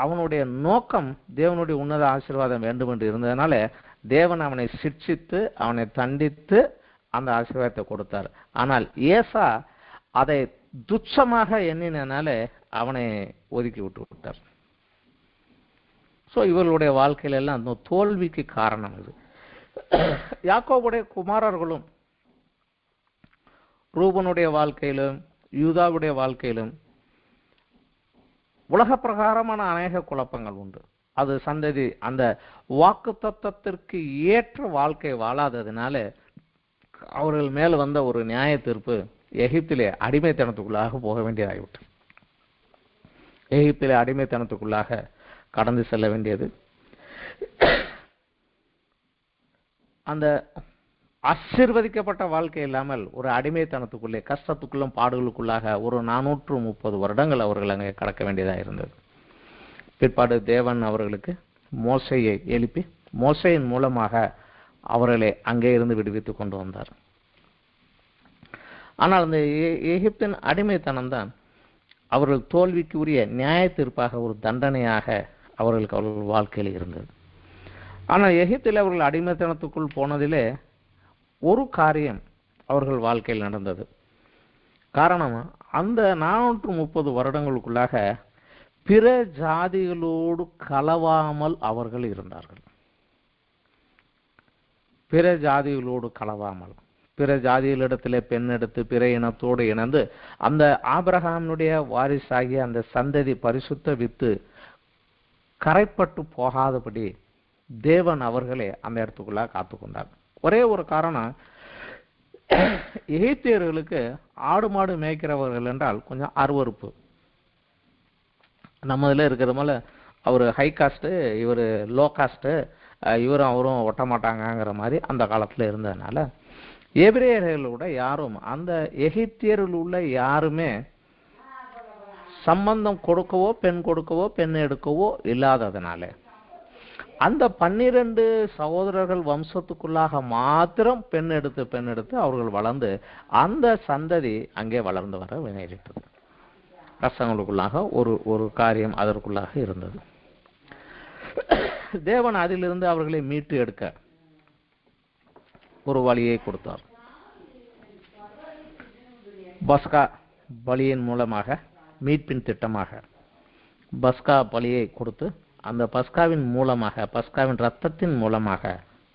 அவனுடைய நோக்கம் தேவனுடைய உன்னத ஆசீர்வாதம் வேண்டும் என்று இருந்ததனால தேவன் அவனை சிட்சித்து அவனை தண்டித்து அந்த ஆசீர்வாதத்தை கொடுத்தார். ஆனால் ஏசா அதை துச்சமாக எண்ணினால அவனை ஒதுக்கி விட்டார். ஸோ இவர்களுடைய வாழ்க்கையில எல்லாம் அந்த தோல்விக்கு காரணம் இது. யாக்கோபுடைய குமாரர்களும் ரூபனுடைய வாழ்க்கையிலும் யூதாவுடைய வாழ்க்கையிலும் உலக பிரகாரமான அநேக குழப்பங்கள் உண்டு. அது சந்ததி அந்த வாக்கு தத்தத்திற்கு ஏற்ற வாழ்க்கை வாழாததுனால அவர்கள் மேல் வந்த ஒரு நியாய தீர்ப்பு எகிப்திலே அடிமைத்தனத்துக்குள்ளாக போக வேண்டியதாகிவிட்டு, எகிப்திலே அடிமைத்தனத்துக்குள்ளாக கடந்து செல்ல வேண்டியது. அந்த ஆசீர்வதிக்கப்பட்ட வாழ்க்கை இல்லாமல் ஒரு அடிமைத்தனத்துக்குள்ளே கஷ்டத்துக்குள்ளும் பாடுகளுக்குள்ளாக ஒரு 430 வருடங்கள் அவர்கள் அங்கே கடக்க வேண்டியதாக இருந்தது. பிற்பாடு தேவன் அவர்களுக்கு மோசையை எழுப்பி மோசையின் மூலமாக அவர்களை அங்கே இருந்து விடுவித்துக் கொண்டு வந்தார். ஆனால் அந்த எகிப்தின் அடிமைத்தனம் தான் அவர்கள் தோல்விக்கு உரிய நியாய தீர்ப்பாக ஒரு தண்டனையாக அவர்கள் வாழ்க்கையில் இருந்தது. ஆனால் எகிப்தில் அவர்கள் அடிமைத்தனத்துக்குள் போனதிலே ஒரு காரியம் அவர்கள் வாழ்க்கையில் நடந்தது. காரணம், அந்த 430 வருடங்களுக்குள்ளாக பிற ஜாதிகளோடு கலவாமல் அவர்கள் இருந்தார்கள். பிற ஜாதிகளோடு கலவாமல், பிற ஜாதிகளிடத்திலே பெண் எடுத்து பிற இனத்தோடு இணைந்து அந்த ஆபிரகாமுடைய வாரிசாகிய அந்த சந்ததி பரிசுத்த வித்து கரைப்பட்டு போகாதபடி தேவன் அவர்களே அந்த இடத்துக்குள்ள காத்துக்கொண்டார். ஒரே ஒரு காரணம், எகிப்தியர்களுக்கு ஆடு மாடு மேய்க்கிறவர்கள் என்றால் கொஞ்சம் அருவறுப்பு. நம்ம இதில் இருக்கிற போல அவர் ஹை காஸ்ட்டு, இவர் லோ காஸ்ட்டு, இவரும் அவரும் ஒட்ட மாட்டாங்கங்கிற மாதிரி அந்த காலத்தில் இருந்ததுனால எபிரேயர்களோட யாரும் அந்த எகிப்தியர்கள் உள்ள யாருமே சம்பந்தம் கொடுக்கவோ பெண் கொடுக்கவோ பெண் எடுக்கவோ இல்லாததுனால அந்த 12 சகோதரர்கள் வம்சத்துக்குள்ளாக மாத்திரம் பெண் எடுத்து அவர்கள் வளர்ந்து அந்த சந்ததி அங்கே வளர்ந்து வர நேரிட்டது. கஷ்டங்களுக்குள்ளாக ஒரு காரியம் அதற்குள்ளாக இருந்தது. தேவன் அதிலிருந்து அவர்களை மீட்டு எடுக்க ஒரு வழியை கொடுத்தார். பஸ்கா பலியின் மூலமாக, மீட்பின் திட்டமாக பஸ்கா பலியை கொடுத்து அந்த பஸ்காவின் மூலமாக, பஸ்காவின் ரத்தத்தின் மூலமாக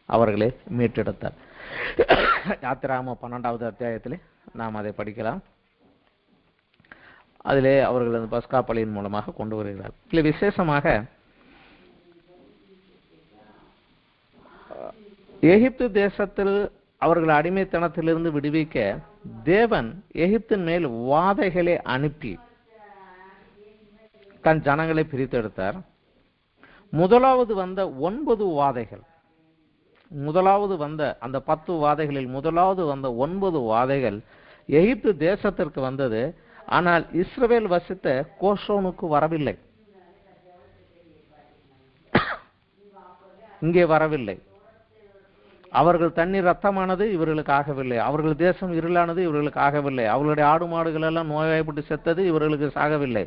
அவர்களை மீட்டெடுத்தார். யாத்திராகம 12வது அத்தியாயத்திலே நாம் அதை படிக்கலாம். அதிலே அவர்கள் அந்த பஸ்கா பலியின் மூலமாக கொண்டு வருகிறார். இல்லை, விசேஷமாக எகிப்து தேசத்தில் அவர்கள் அடிமைத்தனத்திலிருந்து விடுவிக்க தேவன் எகிப்தின் மேல் வாதைகளை அனுப்பி தன் ஜனங்களை பிரித்தெடுத்தார். முதலாவது வந்த 9 வாதைகள், முதலாவது வந்த அந்த 10 வாதைகளில் முதலாவது வந்த 9 வாதைகள் எகிப்து தேசத்திற்கு வந்தது. ஆனால் இஸ்ரவேல் வசித்த கோஷோனுக்கு வரவில்லை, இங்கே வரவில்லை. அவர்கள் தண்ணீர் ரத்தமானது இவர்களுக்கு ஆகவில்லை, அவர்கள் தேசம் இருளானது இவர்களுக்கு ஆகவில்லை, அவர்களுடைய ஆடு மாடுகள் எல்லாம் நோய்வாய்ப்பட்டு செத்தது இவர்களுக்கு சாகவில்லை,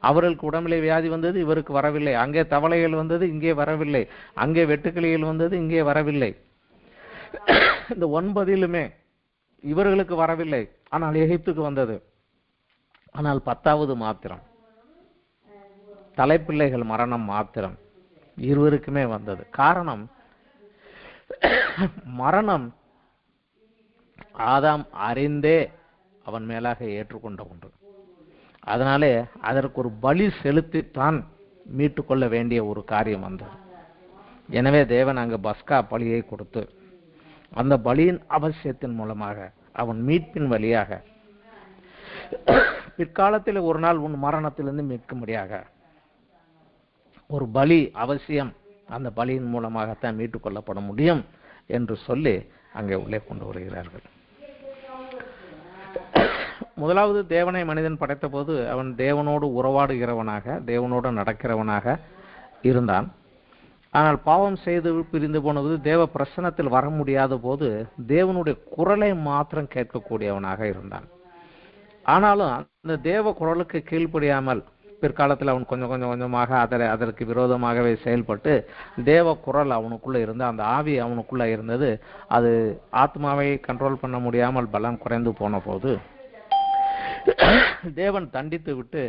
அவர்களுக்கு உடம்பிலே வியாதி வந்தது இவருக்கு வரவில்லை, அங்கே தவளைகள் வந்தது இங்கே வரவில்லை, அங்கே வெட்டுக்கிளிகள் வந்தது இங்கே வரவில்லை. இந்த 9லுமே இவர்களுக்கு வரவில்லை, ஆனால் எகிப்துக்கு வந்தது. ஆனால் 10வது மாத்திரம், தலைப்பிள்ளைகள் மரணம் மாத்திரம் இருவருக்குமே வந்தது. காரணம், மரணம் ஆதாம் அறிந்தே அவன் மேலாக ஏற்றுக்கொண்ட ஒன்று. அதனாலே அதற்கு ஒரு பலி செலுத்தித்தான் மீட்டுக்கொள்ள வேண்டிய ஒரு காரியம் வந்தது. எனவே தேவன் அங்கு பஸ்கா பலியை கொடுத்து அந்த பலியின் அவசியத்தின் மூலமாக அவன் மீட்பின் வழியாக பிற்காலத்தில் ஒரு நாள் உன் மரணத்திலிருந்து மீட்கும்படியாக ஒரு பலி அவசியம், அந்த பலியின் மூலமாகத்தான் மீட்டுக் கொள்ளப்பட முடியும் என்று சொல்லி அங்கே உள்ளே கொண்டு வருகிறார்கள். முதலாவது தேவனை மனிதன் படைத்த போது அவன் தேவனோடு உறவாடுகிறவனாக, தேவனோடு நடக்கிறவனாக இருந்தான். ஆனால் பாவம் செய்து பிரிந்து போனது தேவ பிரசன்னத்தில் வர முடியாத போது தேவனுடைய குரலை மாத்திரம் கேட்கக்கூடியவனாக இருந்தான். ஆனாலும் அந்த தேவ குரலுக்கு கீழ்ப்படியாமல் பிற்காலத்தில் அவன் கொஞ்சம் கொஞ்சமாக அதற்கு விரோதமாகவே செயல்பட்டு தேவ குரல் அவனுக்குள்ள இருந்த அந்த ஆவி அவனுக்குள்ள இருந்தது, அது ஆத்மாவை கண்ட்ரோல் பண்ண முடியாமல் பலம் குறைந்து போன போது தேவன் தண்டித்து விட்டு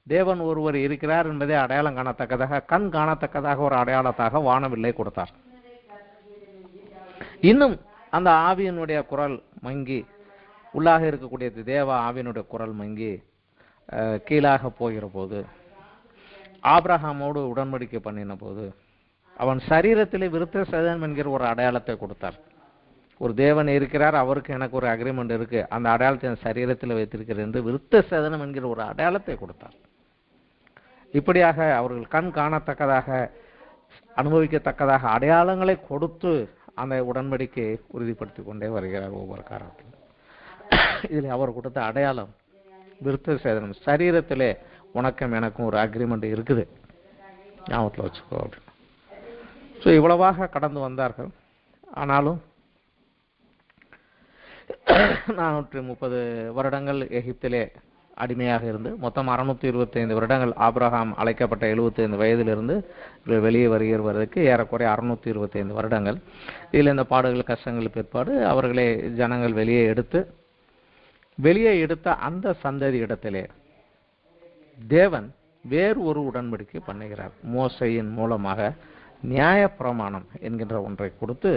தேவன் ஒருவர் இருக்கிறார் என்பதை அடையாளம் காணத்தக்கதாக, கண் காணத்தக்கதாக ஒரு அடையாளத்தாக வானவில்லை கொடுத்தார். இன்னும் அந்த ஆவியினுடைய குரல் மங்கி, உள்ளாக இருக்கக்கூடிய தேவ ஆவியினுடைய குரல் மங்கி கீழாக போகிற போது, ஆபிரகாமோடு உடன்படிக்கை பண்ணின போது அவன் சரீரத்திலே விருத்த சேதனம் என்கிற ஒரு அடையாளத்தை கொடுத்தார். ஒரு தேவன் இருக்கிறார், அவருக்கு எனக்கு ஒரு அக்ரிமெண்ட் இருக்கு, அந்த அடையாளத்தை என் சரீரத்தில் வைத்திருக்கிறேன் என்று விருத்த சேதனம் என்கிற ஒரு அடையாளத்தை கொடுத்தார். இப்படியாக அவர்கள் கண் காணத்தக்கதாக, அனுபவிக்கத்தக்கதாக அடையாளங்களை கொடுத்து அந்த உடன்படிக்கையை உறுதிப்படுத்தி கொண்டே வருகிறார் ஒவ்வொரு காரணத்திலும். இதில் அவர் கொடுத்த அடையாளம் விருத்த சேதனம், சரீரத்திலே உனக்கும் எனக்கும் ஒரு அக்ரிமெண்ட் இருக்குது, ஞாபகத்தில் வச்சுக்கோ அப்படின்னு. ஸோ இவ்வளவாக கடந்து வந்தார்கள். ஆனாலும் 430 வருடங்கள் எகிப்திலே அடிமையாக இருந்து மொத்தம் 625 வருடங்கள் ஆபிரகாம் அழைக்கப்பட்ட 75 வயதிலிருந்து வெளியே வருகிறதற்கு ஏறக்குறைய 625 வருடங்கள். இதில் இந்த பாடுகள் கஷ்டங்கள் பிற்பாடு அவர்களை ஜனங்கள் வெளியே எடுத்த அந்த சந்ததி இடத்திலே தேவன் வேறு ஒரு உடன்படிக்கை பண்ணுகிறார். மோசையின் மூலமாக நியாயப்பிரமாணம் என்கின்ற ஒன்றை கொடுத்து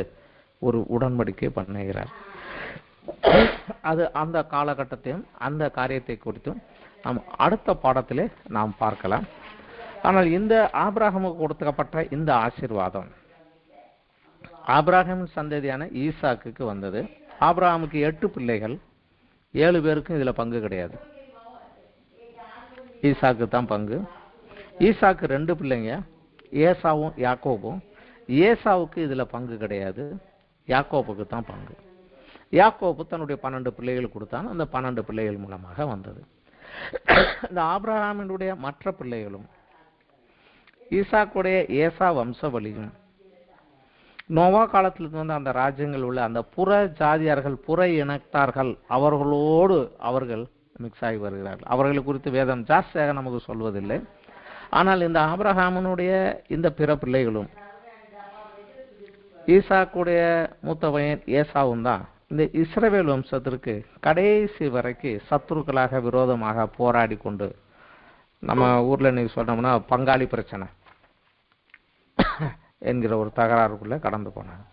ஒரு உடன்படிக்கை பண்ணுகிறார். அது அந்த காலகட்டத்தையும் அந்த காரியத்தை குறித்தும் நாம் அடுத்த பாடத்திலே நாம் பார்க்கலாம். ஆனால் இந்த ஆபிரகாமுக்கு கொடுக்கப்பட்ட இந்த ஆசீர்வாதம் ஆபிரகாமின் சந்ததியான ஈசாக்குக்கு வந்தது. ஆபிரகாமுக்கு 8 பிள்ளைகள், 7 பேருக்கும் இதுல பங்கு கிடையாது. ஈசாக்கு தான் பங்கு. ஈசாக்கு 2 பிள்ளைங்க, ஏசாவும் யாக்கோபும். ஏசாவுக்கு இதுல பங்கு கிடையாது, யாக்கோபுக்கு தான் பங்கு. யாக்கோபு தன்னுடைய 12 பிள்ளைகள் கொடுத்தான். அந்த 12 பிள்ளைகள் மூலமாக வந்தது. இந்த ஆபிரகாமினுடைய மற்ற பிள்ளைகளும் ஈசாக்குடைய ஏசா வம்சவழியும் நோவா காலத்திலிருந்து வந்த அந்த ராஜ்யங்கள் உள்ள அந்த புற ஜாதியார்கள், புற இனத்தார்கள், அவர்களோடு அவர்கள் மிக்ஸ் ஆகி வருகிறார்கள். அவர்களை குறித்து வேதம் ஜாஸ்தியாக நமக்கு சொல்வதில்லை. ஆனால் இந்த ஆபிரகாமினுடைய இந்த பிற பிள்ளைகளும் ஈசாக்குடைய மூத்த பையன் ஏசாவும் தான் இந்த இஸ்ரவேல் வம்சத்திற்கு கடைசி வரைக்கும் சத்துருக்களாக விரோதமாக போராடி கொண்டு, நம்ம ஊர்ல நீங்க சொன்னோம்னா பங்காளி பிரச்சனை என்கிற ஒரு தகராறுக்குள்ள கடந்து போனாங்க.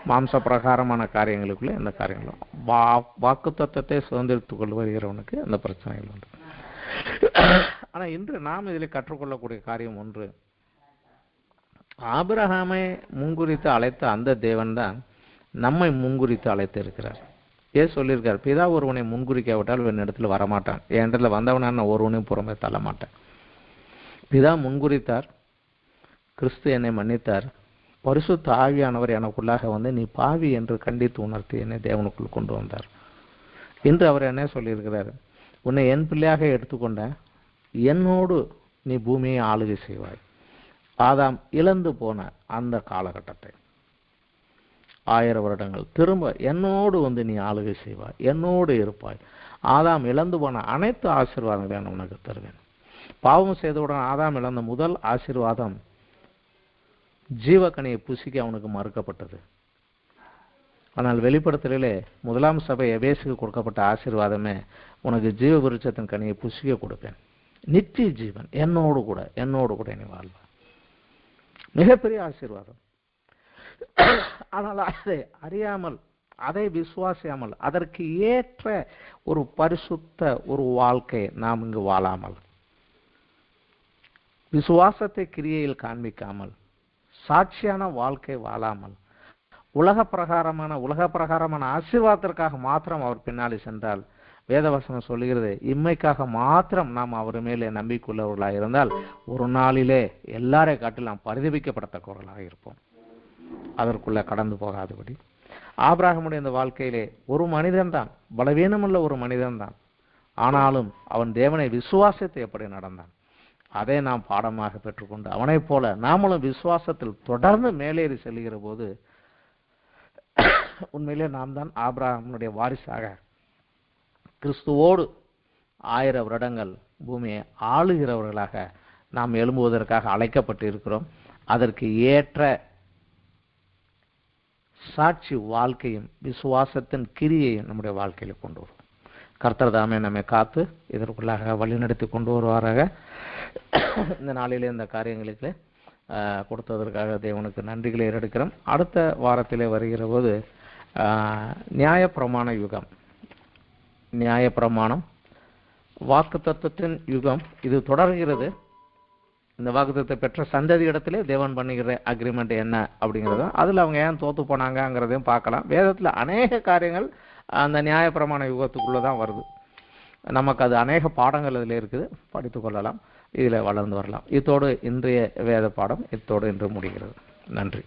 மாம்ச பிரகாரமான காரியங்களுக்குள்ள இந்த காரியங்களும் வாக்கு தத்துவத்தை சுதந்திரித்துக் கொண்டு வருகிறவனுக்கு அந்த பிரச்சனைகள் உண்டு. ஆனா இன்று நாம் இதில் கற்றுக்கொள்ளக்கூடிய காரியம் ஒன்று, ஆபிரகாமை முன்குறித்து அழைத்த அந்த தேவன் தான் நம்மை முன்குறித்து அழைத்து இருக்கிறார். சொல்லியிருக்கார், பிதா ஒருவனை முன்குறிக்காவிட்டால் என் இடத்துல வரமாட்டான், என் இடத்துல வந்தவனான ஒருவனையும் புறமே தள்ள மாட்டேன். பிதா முன்குறித்தார், கிறிஸ்து என்னை மன்னித்தார், பரிசுத்த ஆவியானவர் எனக்குள்ளாக வந்து நீ பாவி என்று கண்டித்து உணர்த்தி என்னை தேவனுக்குள் கொண்டு வந்தார். இன்று அவர் என்ன சொல்லியிருக்கிறார், உன்னை என் பிள்ளையாக எடுத்துக்கொண்ட, என்னோடு நீ பூமியை ஆளுகை செய்வாய். ஆதாம் இழந்து போன அந்த காலகட்டத்தை 1000 வருடங்கள் திரும்ப என்னோடு வந்து நீ ஆளுகை செய்வாய், என்னோடு இருப்பாய். ஆதாம் இழந்து போன அனைத்து ஆசீர்வாதங்களையும் நான் உனக்கு தருவேன். பாவம் செய்தவுடன் ஆதாம் இழந்த முதல் ஆசீர்வாதம் ஜீவக்கனியை புசிக்க அவனுக்கு மறுக்கப்பட்டது. ஆனால் வெளிப்படுத்தலிலே 1ஆம் சபை எபேசுக்கு கொடுக்கப்பட்ட ஆசீர்வாதமே, உனக்கு ஜீவ விருட்சத்தின் கனியை புசிக்க கொடுப்பேன், நித்திய ஜீவன் என்னோடு கூட நீ வாழ்வ. மிகப்பெரிய ஆசீர்வாதம். ஆனால் அதை அறியாமல், அதை விசுவாசியாமல், அதற்கு ஏற்ற ஒரு பரிசுத்த ஒரு வாழ்க்கை நாம் இங்கு வாழாமல், விசுவாசத்தை கிரியையில் காண்பிக்காமல், சாட்சியான வாழ்க்கை வாழாமல், உலக பிரகாரமான ஆசீர்வாதத்திற்காக மாத்திரம் அவர் பின்னாடி சென்றால் வேதவசனம் சொல்லுகிறது, இம்மைக்காக மாத்திரம் நாம் அவர் மேலே நம்பிக்கையுள்ளவர்களாக இருந்தால் ஒரு நாளிலே எல்லாரை காட்டில் நாம் பரிதபிக்கப்படத்தக்கவர்களாக இருப்போம். அதற்குள்ள கடந்து போகாதபடி ஆபிரகாமுடைய இந்த வாழ்க்கையிலே ஒரு மனிதன் தான், பலவீனமுள்ள ஒரு மனிதன் தான், ஆனாலும் அவன் தேவனை விசுவாசத்தை எப்படி நடந்தான், அதை நாம் பாடமாக பெற்றுக்கொண்டு அவனைப் போல நாமளும் விசுவாசத்தில் தொடர்ந்து மேலேறி செல்கிற போது உண்மையிலே நாம் தான் ஆபிரகாமுடைய வாரிசாக கிறிஸ்துவோடு 1000 வருடங்கள் பூமியை ஆளுகிறவர்களாக நாம் எழும்புவதற்காக அழைக்கப்பட்டு இருக்கிறோம். அதற்கு ஏற்ற சாட்சி வாழ்க்கையும் விசுவாசத்தின் கிரியையும் நம்முடைய வாழ்க்கையில் கொண்டு வரும். கர்த்தர் தாமே நம்மை காத்து இதற்குள்ளாக வழிநடத்தி கொண்டு வருவாராக. இந்த நாளிலே இந்த காரியங்களுக்கு கொடுத்ததற்காக தேவனுக்கு நன்றிகளை எடுக்கிறோம். அடுத்த வாரத்திலே வருகிற போது நியாயப்பிரமாண யுகம், நியாயப்பிரமாணம் வாக்குத்தத்தத்தின் யுகம், இது தொடர்கிறது. இந்த வாக்குத்தத்தை பெற்ற சந்ததி இடத்திலே தேவன் பண்ணுகிற அக்ரிமெண்ட் என்ன அப்படிங்கிறதும், அதில் அவங்க ஏன் தோத்து போனாங்கங்கிறதையும் பார்க்கலாம். வேதத்தில் அநேக காரியங்கள் அந்த நியாயப்பிரமாண யுகத்துக்குள்ளே தான் வருது. நமக்கு அது அநேக பாடங்கள் இதில் இருக்குது, படித்து கொள்ளலாம், இதில் வளர்ந்து வரலாம். இத்தோடு இன்றைய வேத பாடம் இத்தோடு இன்று முடிகிறது. நன்றி.